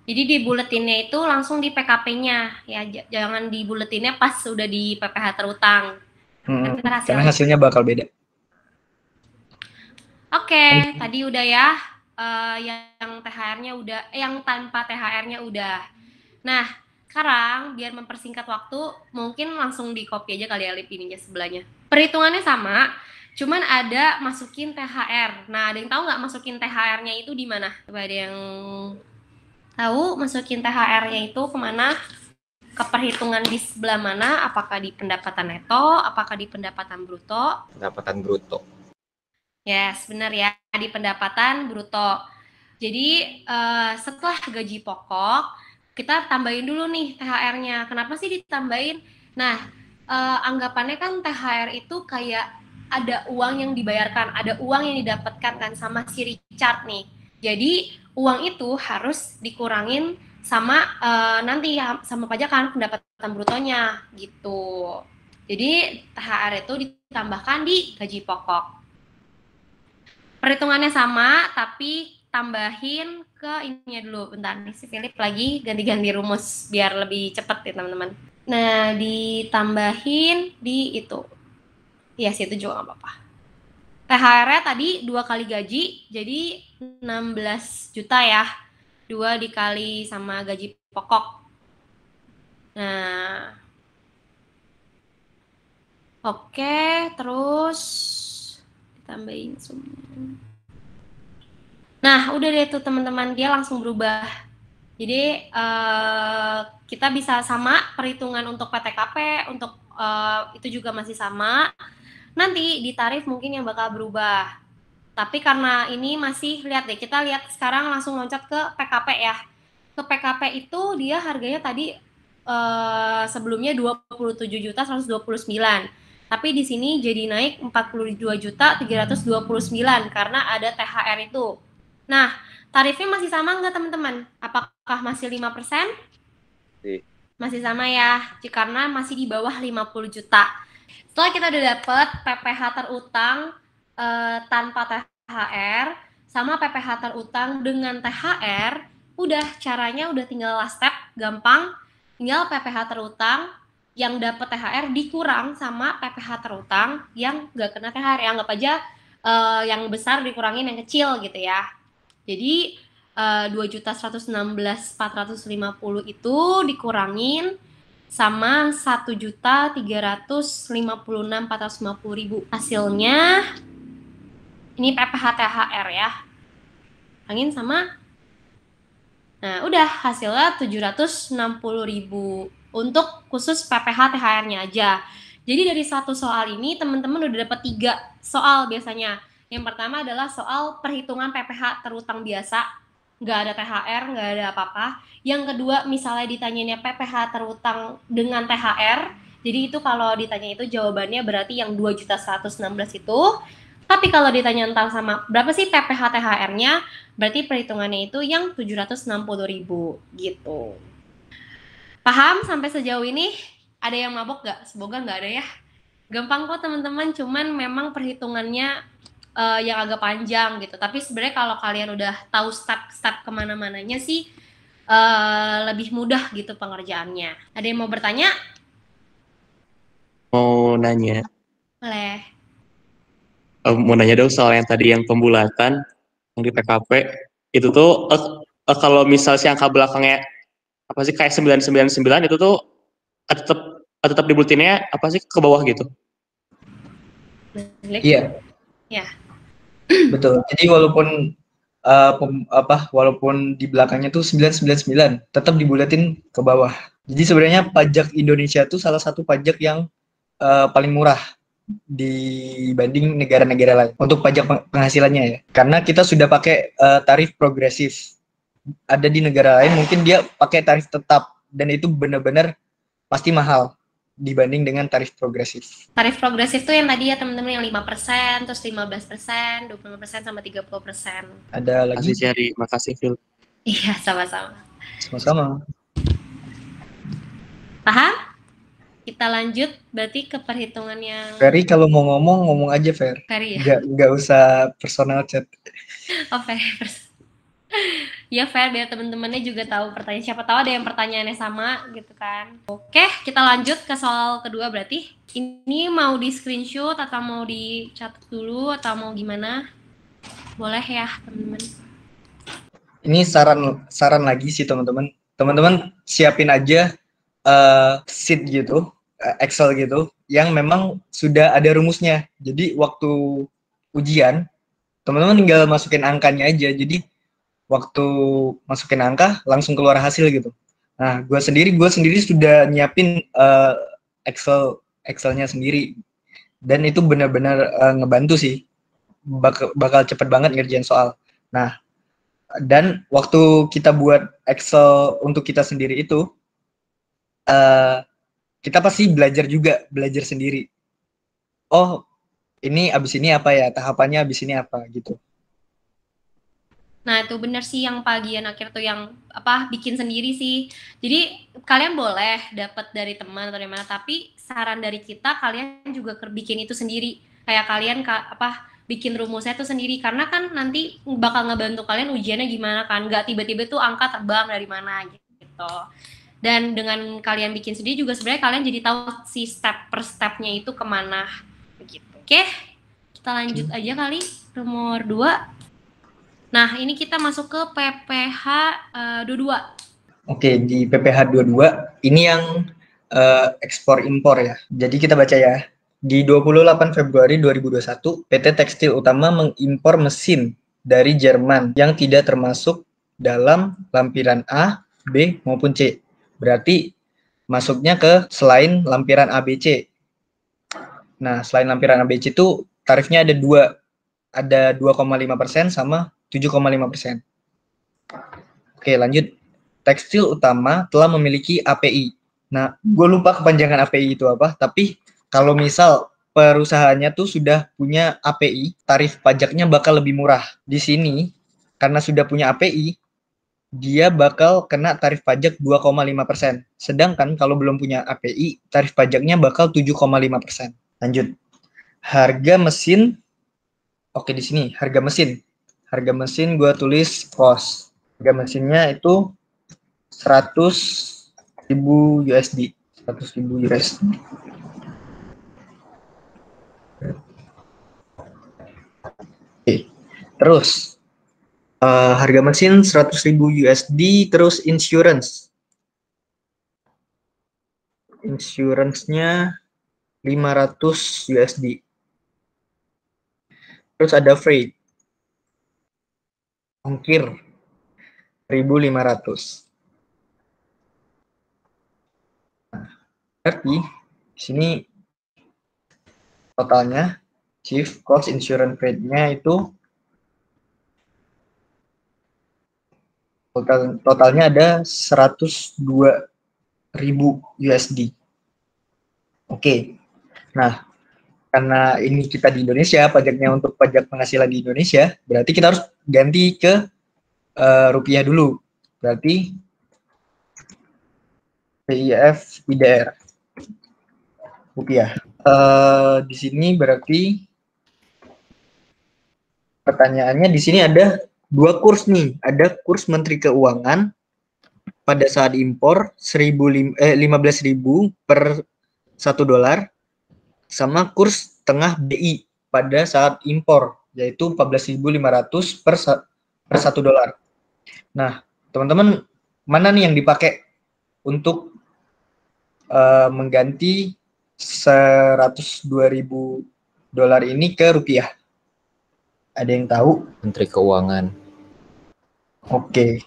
Jadi dibuletinnya itu langsung di PKP-nya. Ya, jangan dibuletinnya pas sudah di PPH terutang. Karena hasilnya bakal beda. Oke, tadi udah ya. Yang THR-nya udah, yang tanpa THR-nya udah. Nah, sekarang biar mempersingkat waktu, mungkin langsung di copy aja kali ya Lip ininya sebelahnya. Perhitungannya sama, cuman ada masukin THR. Nah, ada yang tahu nggak masukin THR-nya itu di mana? Coba ada yang tahu masukin THR-nya itu kemana? Ke perhitungan di sebelah mana? Apakah di pendapatan neto? Apakah di pendapatan bruto? Pendapatan bruto. Yes, benar ya, di pendapatan bruto. Jadi setelah gaji pokok, kita tambahin dulu nih THR-nya. Kenapa sih ditambahin? Nah, anggapannya kan THR itu kayak ada uang yang dibayarkan, ada uang yang didapatkan kan sama si Richard nih. Jadi uang itu harus dikurangin sama nanti sama pajak kan pendapatan brutonya gitu. Jadi THR itu ditambahkan di gaji pokok. Perhitungannya sama, tapi tambahin ke ininya dulu. Bentar nih si Philip lagi ganti-ganti rumus biar lebih cepet ya teman-teman. Nah, ditambahin di itu. Ya sih, itu juga nggak apa-apa. THR-nya tadi 2 kali gaji, jadi 16 juta ya. 2 dikali sama gaji pokok. Nah, oke, terus ditambahin semua. Nah, udah deh tuh teman-teman, dia langsung berubah. Jadi kita bisa sama perhitungan untuk PTKP, untuk itu juga masih sama. Nanti di tarif mungkin yang bakal berubah. Tapi karena ini masih, lihat deh, kita lihat sekarang langsung loncat ke PKP ya. Ke PKP itu dia harganya tadi sebelumnya 27.129. Tapi di sini jadi naik 42.329 karena ada THR itu. Nah, tarifnya masih sama nggak teman-teman? Apakah masih 5%? Masih sama ya, karena masih di bawah 50 juta. Setelah kita udah dapet PPH terutang tanpa THR, sama PPH terutang dengan THR, udah caranya udah tinggal last step, gampang. Tinggal PPH terutang yang dapat THR dikurang sama PPH terutang yang nggak kena THR. Anggap aja yang besar dikurangin yang kecil gitu ya. Jadi 2.116.450 itu dikurangin sama 1.356.450.000. Hasilnya ini PPH THR ya. Kurangin sama. Nah, udah hasilnya 760.000 untuk khusus PPH THR-nya aja. Jadi dari satu soal ini teman-teman udah dapat 3 soal biasanya. Yang pertama adalah soal perhitungan PPH terutang biasa, nggak ada THR, nggak ada apa-apa. Yang kedua misalnya ditanyanya PPH terutang dengan THR, jadi itu kalau ditanya itu jawabannya berarti yang 2.116 itu. Tapi kalau ditanya tentang sama berapa sih PPH THR-nya, berarti perhitungannya itu yang 760.000 gitu. Paham sampai sejauh ini? Ada yang mabok nggak? Semoga nggak ada ya. Gampang kok teman-teman, cuman memang perhitungannya yang agak panjang gitu. Tapi sebenarnya kalau kalian udah tahu step-step kemana-mananya sih lebih mudah gitu pengerjaannya. Ada yang mau bertanya? mau nanya. Boleh. Mau nanya dong soal yang tadi yang pembulatan yang di PKP itu tuh kalau misal si angka belakangnya apa sih kayak 999 itu tuh tetap tetap dibulatinnya apa sih ke bawah gitu. Iya. Ya. Betul. Jadi walaupun walaupun di belakangnya tuh 999 tetap dibulatin ke bawah. Jadi sebenarnya pajak Indonesia tuh salah satu pajak yang paling murah dibanding negara-negara lain untuk pajak penghasilannya ya. Karena kita sudah pakai tarif progresif. Ada di negara lain mungkin dia pakai tarif tetap dan itu benar-benar pasti mahal dibanding dengan tarif progresif. Tarif progresif tuh yang tadi ya teman-teman yang 5%, terus 15%, 25% sama 30%. Ada lagi? Makasih Cherry, makasih Phil. Iya, sama-sama. Sama-sama. Paham? Kita lanjut berarti ke perhitungan yang Ferry kalau mau ngomong aja Fer. Ferry ya? Nggak usah personal chat. Oh, Ferry. Ya fair biar temen-temennya juga tahu pertanyaan, siapa tahu ada yang pertanyaannya sama gitu kan. Oke, kita lanjut ke soal kedua berarti. Ini mau di screenshot atau mau dicatat dulu atau mau gimana? Boleh ya teman-teman. Ini saran lagi sih teman-teman. Teman-teman siapin aja sheet gitu, Excel gitu yang memang sudah ada rumusnya. Jadi waktu ujian teman-teman tinggal masukin angkanya aja. Jadi waktu masukin angka langsung keluar hasil gitu. Nah, gue sendiri sudah nyiapin Excelnya sendiri dan itu benar-benar ngebantu sih, bakal cepet banget ngerjain soal. Nah, dan waktu kita buat Excel untuk kita sendiri itu kita pasti belajar sendiri. Oh, ini abis ini apa ya, tahapannya abis ini apa gitu. Nah, itu benar sih yang bagian akhir tuh yang bikin sendiri sih. Jadi kalian boleh dapat dari teman atau dari mana, tapi saran dari kita kalian juga bikin itu sendiri. Kayak kalian bikin rumusnya itu sendiri karena kan nanti bakal ngebantu kalian ujiannya gimana kan. Nggak tiba-tiba tuh angka terbang dari mana gitu. Dan dengan kalian bikin sendiri juga sebenarnya kalian jadi tahu si step per stepnya itu kemana begitu. Oke, kita lanjut aja kali nomor 2. Nah, ini kita masuk ke PPH 22. Oke, di PPH 22 ini yang ekspor impor ya. Jadi kita baca ya. Di 28 Februari 2021, PT Tekstil Utama mengimpor mesin dari Jerman yang tidak termasuk dalam lampiran A, B maupun C. Berarti masuknya ke selain lampiran A, B, C. Nah, selain lampiran A, B, C itu tarifnya ada dua. Ada 2,5% sama 7,5%. Oke, lanjut. Tekstil Utama telah memiliki API. Nah, gue lupa kepanjangan API itu apa, tapi kalau misal perusahaannya tuh sudah punya API, tarif pajaknya bakal lebih murah. Di sini, karena sudah punya API, dia bakal kena tarif pajak 2,5%. Sedangkan kalau belum punya API, tarif pajaknya bakal 7,5%. Lanjut. Harga mesin, oke di sini, harga mesin. Harga mesin gue tulis cost. Harga mesinnya itu 100.000 USD. 100.000 USD. Oke. Terus harga mesin 100.000 USD, terus insurance. Insurance-nya 500 USD. Terus ada freight. Ongkir 1.500. Nah, berarti di sini totalnya chief cost insurance rate-nya itu totalnya ada 102.000 USD. Oke. Nah, karena ini kita di Indonesia, pajaknya untuk pajak penghasilan di Indonesia, berarti kita harus ganti ke rupiah dulu. Berarti PIF IDR rupiah. Di sini berarti pertanyaannya di sini ada dua kurs nih. Ada kurs Menteri Keuangan pada saat impor 15.000 per $1, sama kurs tengah BI pada saat impor, yaitu 14.500 per $1. Nah, teman-teman, mana nih yang dipakai untuk mengganti $102.000 ini ke rupiah? Ada yang tahu? Menteri Keuangan. Oke,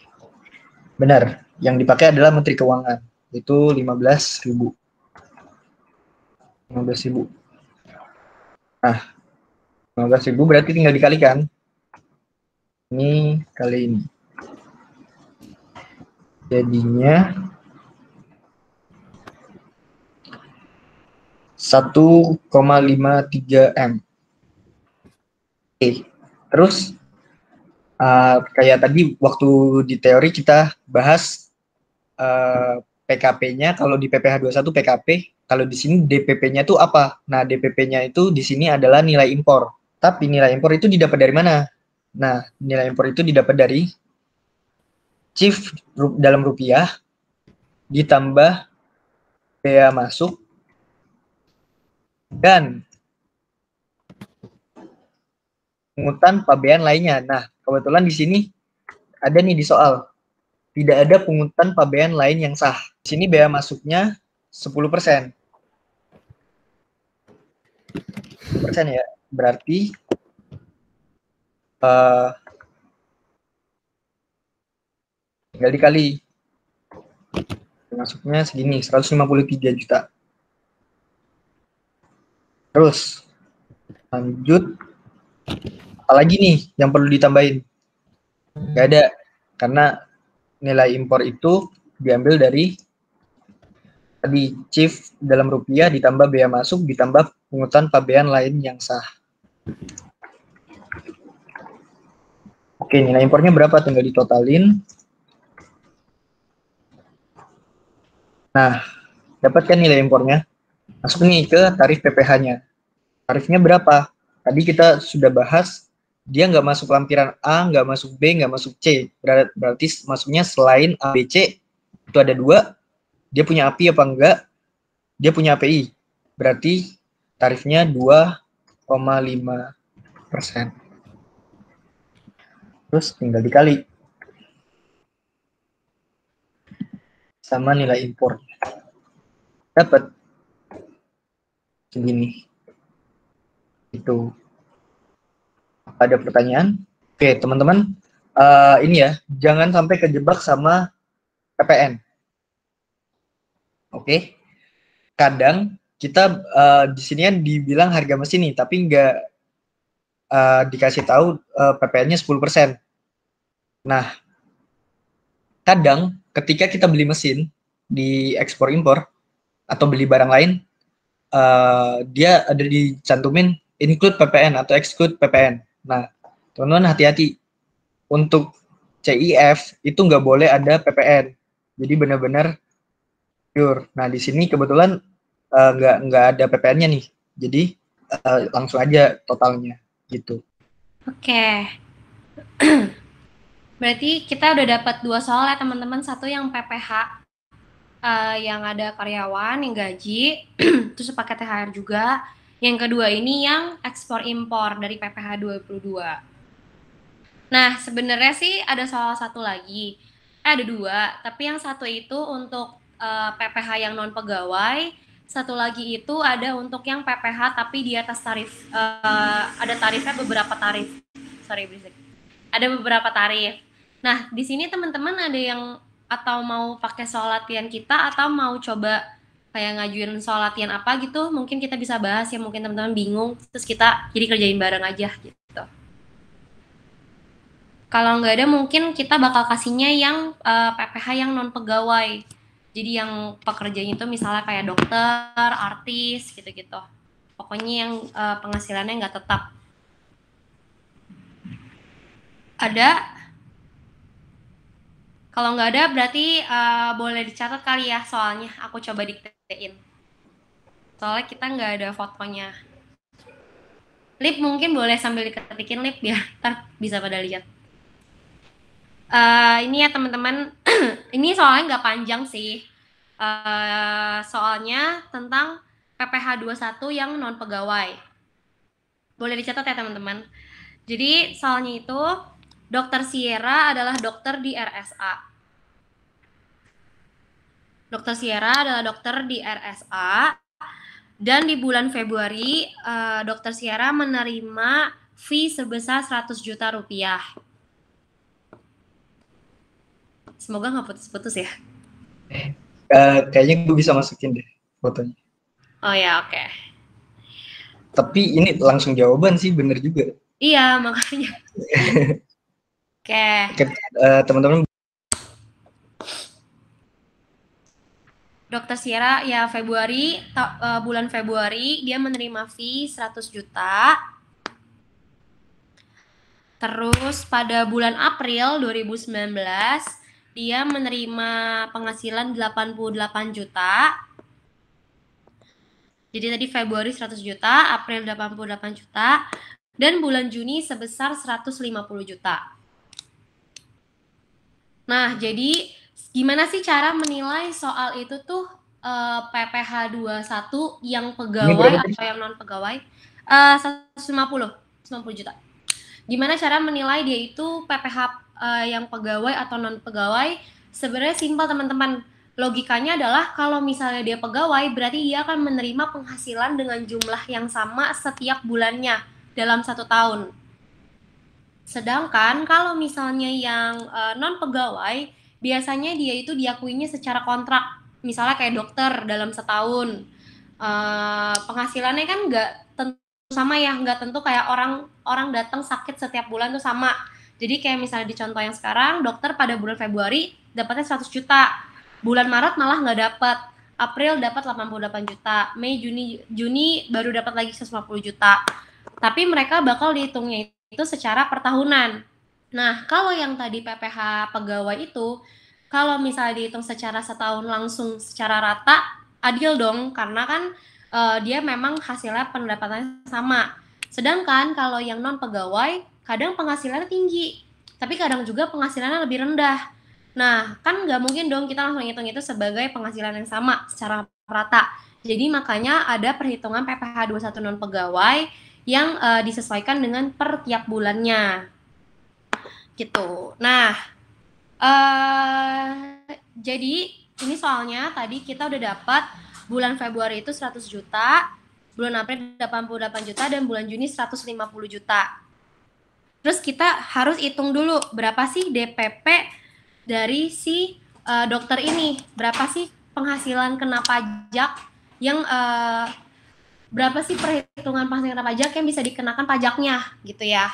benar. Yang dipakai adalah Menteri Keuangan. Itu 15.000. 15.000. Nah, 15.000 berarti tinggal dikalikan. Ini kali ini. Jadinya 1,53 M. Oke. Terus kayak tadi waktu di teori kita bahas PKP-nya, kalau di PPh 21 PKP, kalau di sini DPP-nya itu apa? Nah, DPP-nya itu di sini adalah nilai impor. Tapi nilai impor itu didapat dari mana? Nah, nilai impor itu didapat dari CIF dalam rupiah ditambah bea masuk dan pungutan pabean lainnya. Nah, kebetulan di sini ada nih di soal, tidak ada pungutan pabean lain yang sah. Di sini bea masuknya 10%. 10% ya, berarti tinggal dikali. Masuknya segini, 153 juta. Terus, lanjut. Apalagi nih yang perlu ditambahin? Gak ada, karena nilai impor itu diambil dari tadi CIF dalam rupiah ditambah bea masuk ditambah pungutan pabean lain yang sah. Oke, nilai impornya berapa? Tinggal ditotalin. Nah, dapatkan nilai impornya. Masuk nih ke tarif PPh-nya. Tarifnya berapa? Tadi kita sudah bahas, dia nggak masuk lampiran A, nggak masuk B, nggak masuk C. Berarti masuknya selain A, B, C, itu ada 2. Dia punya API apa enggak? Dia punya API. Berarti tarifnya 2,5%. Terus tinggal dikali sama nilai impor. Dapat segini. Itu. Ada pertanyaan? Oke, teman-teman. Ini ya, jangan sampai kejebak sama PPN. Oke. Kadang kita di sini kan dibilang harga mesin nih, tapi nggak dikasih tahu PPN-nya 10%. Nah, kadang ketika kita beli mesin di ekspor impor atau beli barang lain, dia ada dicantumin include PPN atau exclude PPN. Nah, teman-teman hati-hati. Untuk CIF itu nggak boleh ada PPN. Jadi benar-benar pure. Nah, di sini kebetulan nggak ada PPN-nya nih. Jadi langsung aja totalnya gitu. Oke. Berarti kita udah dapat 2 soal ya teman-teman. Satu yang PPh yang ada karyawan yang gaji, terus pakai THR juga. Yang kedua ini yang ekspor impor dari PPh 22. Nah, sebenarnya sih ada soal satu lagi. Ada 2, tapi yang satu itu untuk PPh yang non pegawai, satu lagi itu ada untuk yang PPh tapi di atas tarif. Ada tarifnya beberapa tarif. Sorry berisik. Ada beberapa tarif. Nah, di sini teman-teman ada yang atau mau pakai soal latihan kita atau mau coba kayak ngajuin soal latihan apa gitu, mungkin kita bisa bahas ya, mungkin teman-teman bingung, terus kita jadi kerjain bareng aja gitu. Kalau nggak ada mungkin kita bakal kasihnya yang PPh yang non pegawai. Jadi yang pekerjaannya itu misalnya kayak dokter, artis gitu-gitu. Pokoknya yang penghasilannya nggak tetap. Ada? Kalau nggak ada berarti boleh dicatat kali ya soalnya. Aku coba diktein. Soalnya kita nggak ada fotonya. Lip mungkin boleh sambil diketikin Lip biar ntar bisa pada lihat. Ini ya teman-teman. Ini soalnya nggak panjang sih. Soalnya tentang PPH 21 yang non pegawai. Boleh dicatat ya teman-teman. Jadi soalnya itu Dokter Sierra adalah dokter di RSA. Dokter Sierra adalah dokter di RSA dan di bulan Februari Dokter Sierra menerima fee sebesar 100 juta rupiah. Semoga nggak putus-putus ya. Kayaknya gue bisa masukin deh fotonya. Oh ya, oke. Tapi ini langsung jawaban sih, bener juga. Iya, makanya. Oke. Teman-teman. Dokter Sierra ya bulan Februari dia menerima fee 100 juta. Terus pada bulan April 2019 dia menerima penghasilan 88 juta. Jadi tadi Februari 100 juta, April 88 juta, dan bulan Juni sebesar 150 juta. Nah, jadi gimana sih cara menilai soal itu tuh PPH 21 yang pegawai atau yang non pegawai? 150 juta. Gimana cara menilai dia itu PPH yang pegawai atau non pegawai? Sebenarnya simpel teman-teman. Logikanya adalah kalau misalnya dia pegawai, berarti dia akan menerima penghasilan dengan jumlah yang sama setiap bulannya dalam 1 tahun. Sedangkan kalau misalnya yang non pegawai, biasanya dia itu diakuinya secara kontrak. Misalnya kayak dokter dalam setahun. Penghasilannya kan nggak tentu sama ya, nggak tentu kayak orang datang sakit setiap bulan tuh sama. Jadi kayak misalnya di contoh yang sekarang, dokter pada bulan Februari dapatnya 100 juta. Bulan Maret malah nggak dapat. April dapat 88 juta. Mei, Juni baru dapat lagi 150 juta. Tapi mereka bakal dihitungnya itu secara pertahunan. Nah, kalau yang tadi PPH pegawai itu, kalau misalnya dihitung secara setahun langsung secara rata, adil dong, karena kan dia memang hasilnya pendapatannya sama. Sedangkan kalau yang non pegawai, kadang penghasilannya tinggi, tapi kadang juga penghasilannya lebih rendah. Nah, kan nggak mungkin dong kita langsung hitung itu sebagai penghasilan yang sama secara rata. Jadi makanya ada perhitungan PPH 21 non pegawai yang disesuaikan dengan per tiap bulannya. Gitu. Nah, jadi ini soalnya tadi kita udah dapat bulan Februari itu 100 juta, bulan April 88 juta, dan bulan Juni 150 juta. Terus kita harus hitung dulu berapa sih DPP dari si dokter ini, berapa sih penghasilan kena pajak yang berapa sih perhitungan penghasilan kena pajak yang bisa dikenakan pajaknya gitu ya.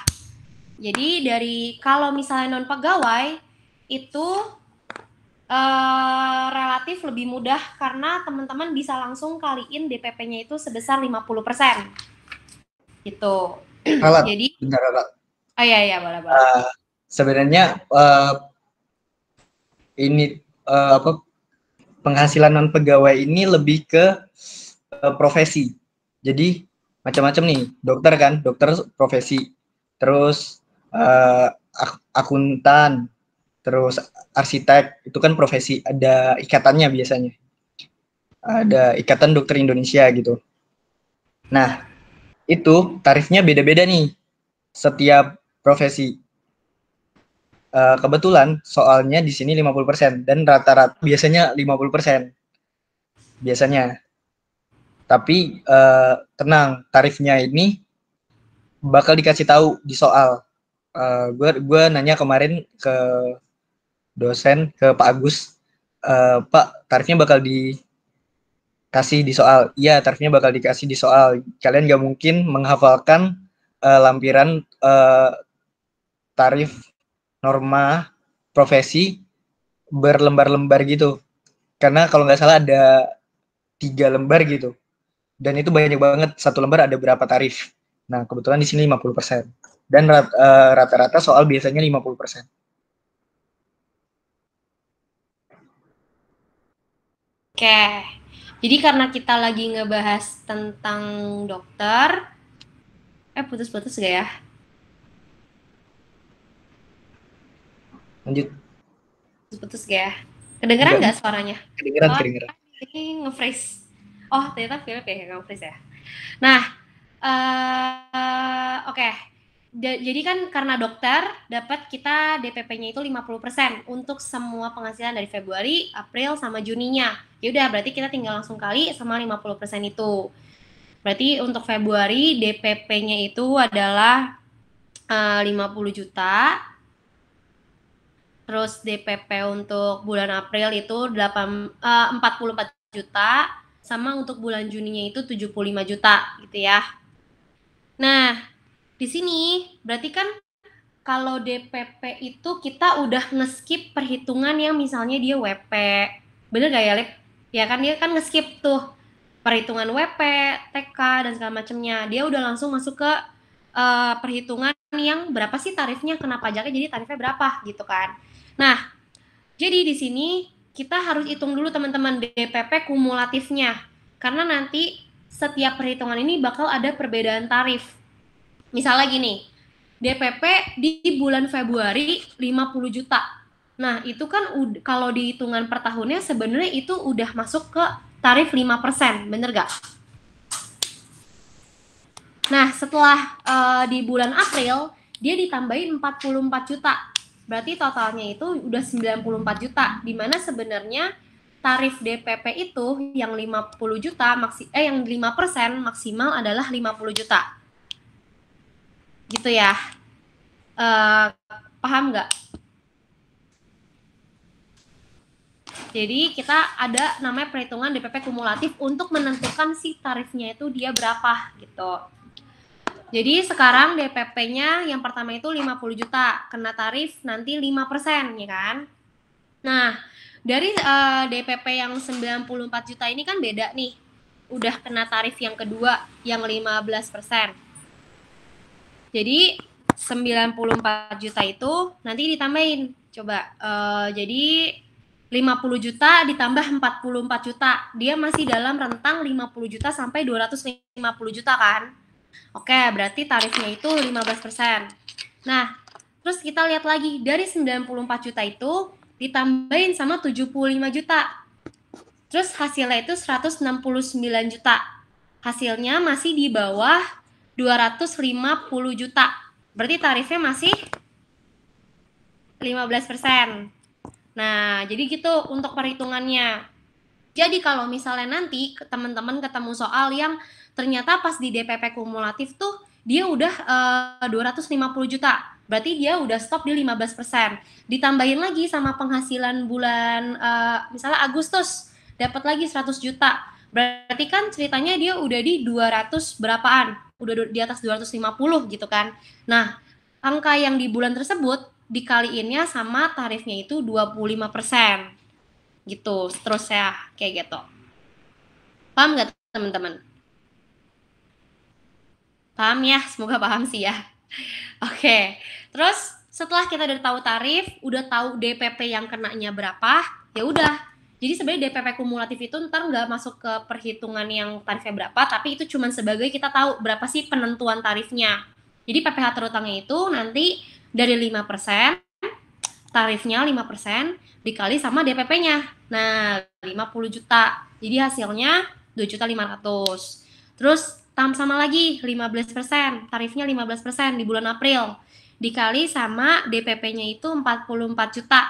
Jadi dari kalau misalnya non pegawai itu relatif lebih mudah karena teman-teman bisa langsung kaliin DPP-nya itu sebesar 50%. Gitu. Jadi bentar, Alat. Oh iya boleh. Sebenarnya ini penghasilan non pegawai ini lebih ke profesi. Jadi macam-macam nih, dokter kan, dokter profesi. Terus akuntan, terus arsitek, itu kan profesi, ada ikatannya biasanya. Ada Ikatan Dokter Indonesia gitu. Nah, itu tarifnya beda-beda nih setiap profesi. Kebetulan soalnya di sini 50% dan rata-rata biasanya 50%. Biasanya. Tapi tenang, tarifnya ini bakal dikasih tahu di soal. Gue nanya kemarin ke dosen, ke Pak Agus, Pak, tarifnya bakal dikasih di soal. Iya, tarifnya bakal dikasih di soal. Kalian nggak mungkin menghafalkan lampiran tarif norma profesi berlembar-lembar gitu. Karena kalau nggak salah ada 3 lembar gitu. Dan itu banyak banget, satu lembar ada berapa tarif. Nah, kebetulan di sini 50%. Dan rata-rata soal biasanya 50%. Oke. Jadi karena kita lagi ngebahas tentang dokter, putus-putus gak ya? Lanjut. Putus gak ya? Kedengeran nggak suaranya? Kedengeran. Ini nge-freeze. Oh, ternyata Philip ya, Kang Fris ya. Nah, oke. Jadi kan karena dokter dapat kita DPP-nya itu 50% untuk semua penghasilan dari Februari, April, sama Juninya. Ya udah, berarti kita tinggal langsung kali sama 50% itu. Berarti untuk Februari DPP-nya itu adalah 50 juta. Terus DPP untuk bulan April itu 44 juta, sama untuk bulan Juninya itu 75 juta gitu ya. Nah, di sini berarti kan kalau DPP itu kita udah nge-skip perhitungan yang misalnya dia WP. Bener gak ya, Lip? Ya kan dia kan nge-skip tuh perhitungan WP, TK, dan segala macamnya. Dia udah langsung masuk ke perhitungan yang berapa sih tarifnya, kena pajaknya, jadi tarifnya berapa gitu kan. Nah, jadi di sini kita harus hitung dulu teman-teman DPP kumulatifnya. Karena nanti setiap perhitungan ini bakal ada perbedaan tarif. Misalnya gini, DPP di bulan Februari 50 juta. Nah, itu kan kalau di hitungan per tahunnya sebenarnya itu udah masuk ke tarif 5%, bener gak? Nah, setelah di bulan April, dia ditambahin 44 juta. Berarti totalnya itu udah 94 juta, di mana sebenarnya tarif DPP itu yang 50 juta, yang 5% maksimal adalah 50 juta. Gitu ya. Paham nggak? Jadi kita ada namanya perhitungan DPP kumulatif untuk menentukan si tarifnya itu dia berapa gitu. Jadi sekarang DPP-nya yang pertama itu 50 juta, kena tarif nanti 5% ya kan. Nah, dari DPP yang 94 juta ini kan beda nih. Udah kena tarif yang kedua yang 15%. Jadi 94 juta itu nanti ditambahin. Coba jadi 50 juta ditambah 44 juta. Dia masih dalam rentang 50 juta sampai 250 juta kan? Oke, berarti tarifnya itu 15%. Nah, terus kita lihat lagi, dari 94 juta itu ditambahin sama 75 juta. Terus hasilnya itu 169 juta. Hasilnya masih di bawah 250 juta. Berarti tarifnya masih 15%. Nah, jadi gitu untuk perhitungannya. Jadi kalau misalnya nanti teman-teman ketemu soal yang ternyata pas di DPP kumulatif tuh dia udah 250 juta. Berarti dia udah stop di 15%. Ditambahin lagi sama penghasilan bulan misalnya Agustus dapat lagi 100 juta. Berarti kan ceritanya dia udah di 200 berapaan? Udah di atas 250 gitu kan. Nah, angka yang di bulan tersebut dikaliinnya sama tarifnya itu 25%. Gitu, seterusnya kayak gitu. Paham nggak teman-teman? Paham ya? Semoga paham sih ya. Oke, terus setelah kita udah tahu tarif, udah tahu DPP yang kenanya berapa, ya udah. Jadi sebenarnya DPP kumulatif itu ntar nggak masuk ke perhitungan yang tarifnya berapa, tapi itu cuma sebagai kita tahu berapa sih penentuan tarifnya. Jadi PPh terutangnya itu nanti dari 5%, tarifnya 5% dikali sama DPP-nya. Nah, 50 juta. Jadi hasilnya 2.500.000. Terus sama lagi 15%, tarifnya 15% di bulan April. Dikali sama DPP-nya itu 44 juta.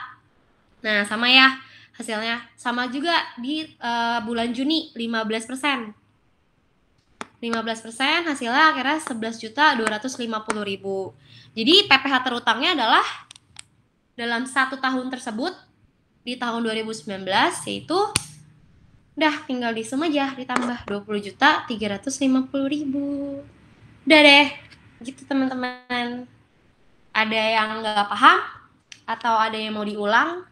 Nah, sama ya hasilnya. Sama juga di bulan Juni 15%. 15% hasilnya akhirnya 11.250.000. Jadi PPh terutangnya adalah dalam 1 tahun tersebut di tahun 2019 yaitu udah tinggal di sum aja ditambah 20.350.000. Udah deh, gitu teman-teman. Ada yang nggak paham atau ada yang mau diulang,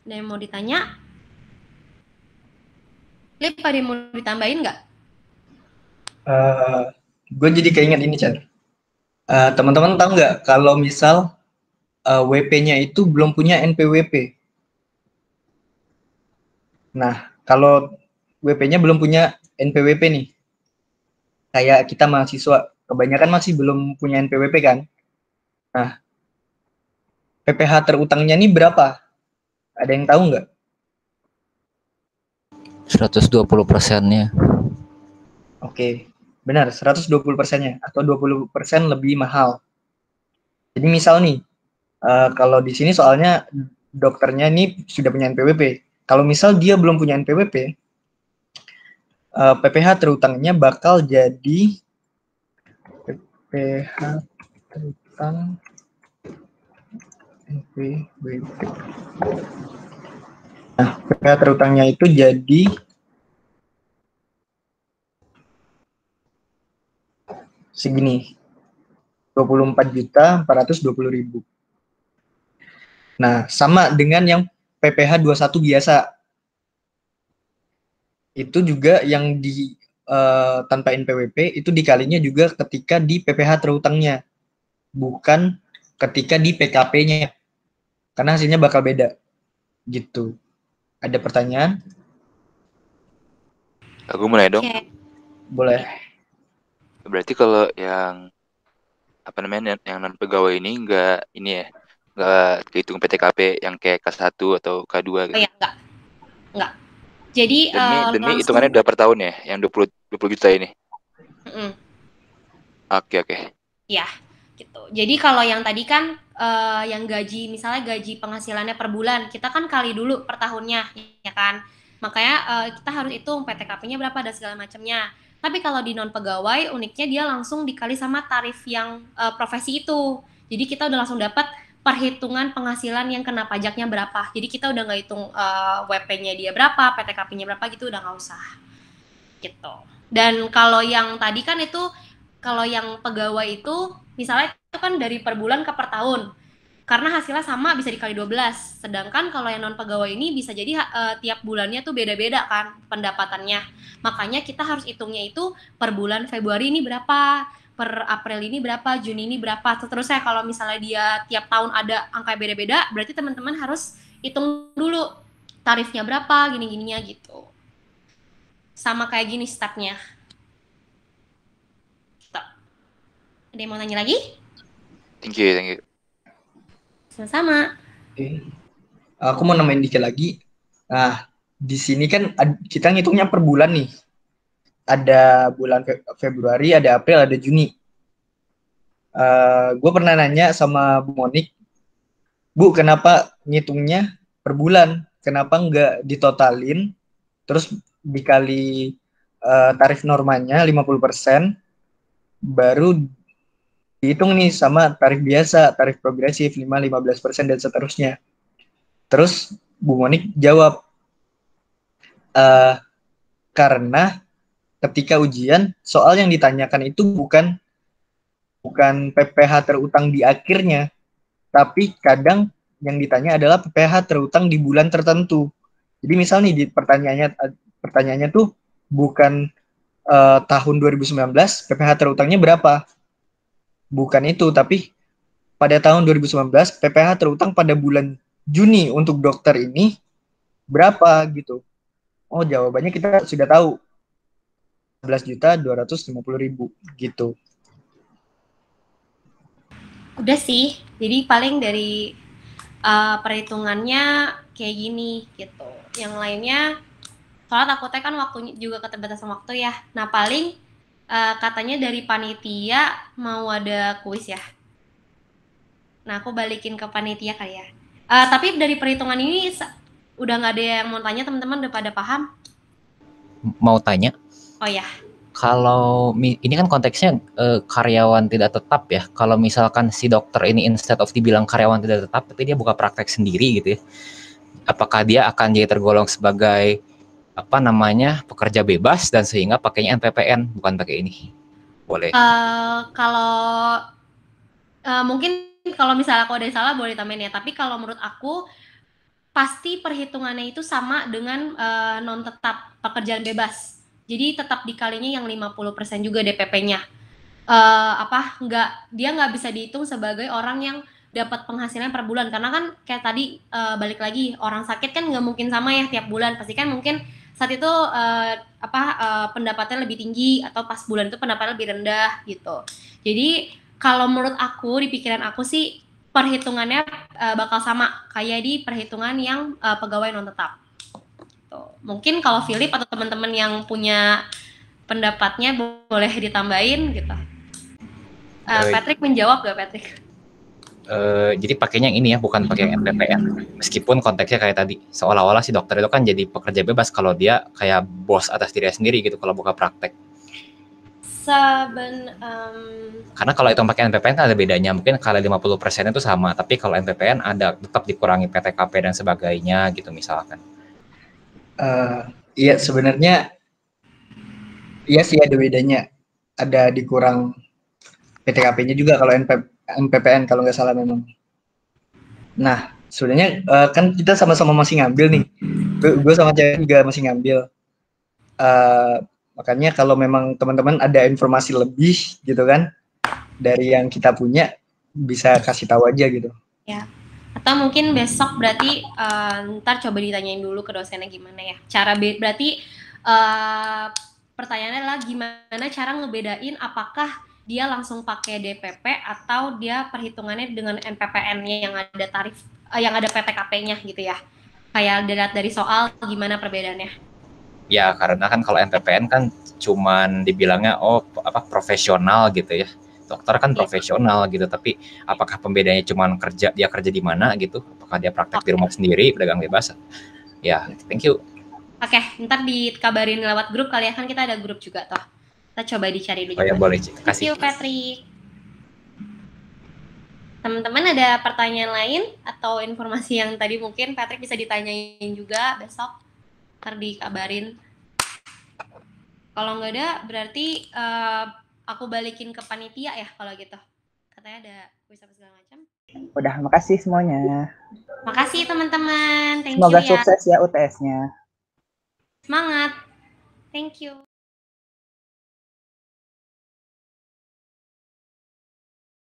ada yang mau ditanya? Lip, ada yang mau ditambahin nggak? Gue jadi keinget ini, Chan. Teman-teman tahu nggak kalau misal WP-nya itu belum punya NPWP. Nah, kalau WP-nya belum punya NPWP nih, kayak kita mahasiswa, kebanyakan masih belum punya NPWP kan? Nah, PPh terutangnya nih berapa? Ada yang tahu nggak? 120%-nya. Oke, benar 120%-nya atau 20% lebih mahal. Jadi misal nih, kalau di sini soalnya dokternya ini sudah punya NPWP. Kalau misal dia belum punya NPWP, PPh terutangnya bakal jadi PPh terutang NPWP. Nah, PPh terutangnya itu jadi segini, 24.420.000. Nah, sama dengan yang PPh 21 biasa. Itu juga yang di tanpa NPWP itu dikalinya juga ketika di PPh terutangnya, bukan ketika di PKP-nya. Karena hasilnya bakal beda. Gitu. Ada pertanyaan? Aku mulai dong. Oke. Boleh. Berarti kalau yang apa namanya yang non pegawai ini enggak kehitung PTKP yang kayak K1 atau K2 gitu. Oh ya, enggak. Jadi Dan ini langsung hitungannya udah per tahun ya, yang 20 juta ini. Oke. ya, gitu. Jadi kalau yang tadi kan yang gaji, misalnya gaji penghasilannya per bulan, kita kan kali dulu per tahunnya, ya kan? Makanya kita harus hitung PTKP-nya berapa dan segala macamnya. Tapi kalau di non pegawai, uniknya dia langsung dikali sama tarif yang profesi itu. Jadi kita udah langsung dapat perhitungan penghasilan yang kena pajaknya berapa. Jadi kita udah nggak hitung WP-nya dia berapa, PTKP-nya berapa gitu, udah nggak usah. Gitu. Dan kalau yang tadi kan itu, kalau yang pegawai itu misalnya itu kan dari per bulan ke per tahun. Karena hasilnya sama bisa dikali 12. Sedangkan kalau yang non pegawai ini bisa jadi tiap bulannya tuh beda-beda kan pendapatannya. Makanya kita harus hitungnya itu per bulan Februari ini berapa, per April ini berapa, Juni ini berapa. Seterusnya kalau misalnya dia tiap tahun ada angka beda-beda, berarti teman-teman harus hitung dulu tarifnya berapa, gini-gininya gitu. Sama kayak gini stepnya. Ada yang mau nanya lagi? Thank you. Sama-sama. Oke. Aku mau nambahin dikit lagi. Nah, di sini kan kita ngitungnya per bulan nih. Ada bulan Februari, ada April, ada Juni. Gue pernah nanya sama Bu Monik, Bu, kenapa ngitungnya per bulan? Kenapa nggak ditotalin, terus dikali tarif normanya 50%, baru dihitung nih sama tarif biasa, tarif progresif 5-15% dan seterusnya. Terus Bu Monik jawab, karena ketika ujian soal yang ditanyakan itu bukan PPh terutang di akhirnya, tapi kadang yang ditanya adalah PPh terutang di bulan tertentu. Jadi misal nih di pertanyaannya tuh bukan tahun 2019 PPh terutangnya berapa? Bukan itu, tapi pada tahun 2019 PPh terutang pada bulan Juni untuk dokter ini berapa gitu. Oh, jawabannya kita sudah tahu. 11.250.000 gitu. Udah sih. Jadi paling dari perhitungannya kayak gini gitu. Yang lainnya soalnya takutnya kan waktunya juga keterbatasan waktu ya. Nah, paling katanya dari panitia mau ada kuis ya. Nah, aku balikin ke panitia kali ya. Tapi dari perhitungan ini udah nggak ada yang mau tanya, teman-teman udah pada paham? Mau tanya? Oh ya. Kalau ini kan konteksnya karyawan tidak tetap ya. Kalau misalkan si dokter ini instead of dibilang karyawan tidak tetap, tapi dia buka praktek sendiri gitu ya. Apakah dia akan jadi tergolong sebagai pekerja bebas dan sehingga pakainya NPPN bukan pakai ini? Boleh. Kalau mungkin kalau misalnya aku ada yang salah boleh tambahin ya. Tapi kalau menurut aku pasti perhitungannya itu sama dengan non tetap pekerjaan bebas. Jadi tetap dikalinya yang 50% juga DPP-nya. Dia nggak bisa dihitung sebagai orang yang dapat penghasilan per bulan, karena kan kayak tadi balik lagi, orang sakit kan nggak mungkin sama ya tiap bulan, pasti kan mungkin saat itu pendapatannya lebih tinggi atau pas bulan itu pendapatannya lebih rendah gitu. Jadi kalau menurut aku, di pikiran aku sih perhitungannya bakal sama kayak di perhitungan yang pegawai non tetap. Tuh. Mungkin kalau Philip atau teman-teman yang punya pendapatnya boleh ditambahin gitu. Eh, Patrick menjawab gak Patrick? Jadi pakainya yang ini ya, bukan pakai yang NPPN. Meskipun konteksnya kayak tadi, seolah-olah si dokter itu kan jadi pekerja bebas kalau dia kayak bos atas dirinya sendiri gitu kalau buka praktek. Karena kalau itu pakai NPPN kan ada bedanya, mungkin kali 50% itu sama, tapi kalau NPPN ada tetap dikurangi PTKP dan sebagainya gitu misalkan. Iya sebenarnya iya sih ada bedanya, ada dikurang PTKP-nya juga kalau NPPN kalau nggak salah memang. Nah sebenarnya kan kita sama-sama masih ngambil nih, gue sama cewek juga masih ngambil. Makanya kalau memang teman-teman ada informasi lebih gitu kan dari yang kita punya, bisa kasih tahu aja gitu. Ya. Atau mungkin besok berarti ntar coba ditanyain dulu ke dosennya gimana ya. Berarti pertanyaannya adalah gimana cara ngebedain apakah dia langsung pakai DPP atau dia perhitungannya dengan NPPN-nya yang ada tarif yang ada PTKP-nya gitu ya. Kayak dilihat dari soal gimana perbedaannya. Ya karena kan kalau NPPN kan cuman dibilangnya profesional gitu ya. Dokter kan profesional gitu, tapi apakah pembedanya cuman dia kerja di mana gitu? Apakah dia praktek di rumah sendiri, pedagang bebas? Ya, thank you. Oke, ntar dikabarin lewat grup kali ya, kan kita ada grup juga toh. Kita coba dicari dulu. Oh ya boleh, kasih. Thank you Patrick. Teman-teman ada pertanyaan lain atau informasi yang tadi mungkin Patrick bisa ditanyain juga besok, ntar dikabarin. Kalau nggak ada berarti aku balikin ke panitia ya kalau gitu. Katanya ada kuis apa segala macam. Udah, makasih semuanya. Makasih teman-teman. Semoga sukses ya UTS-nya. Semangat. Thank you.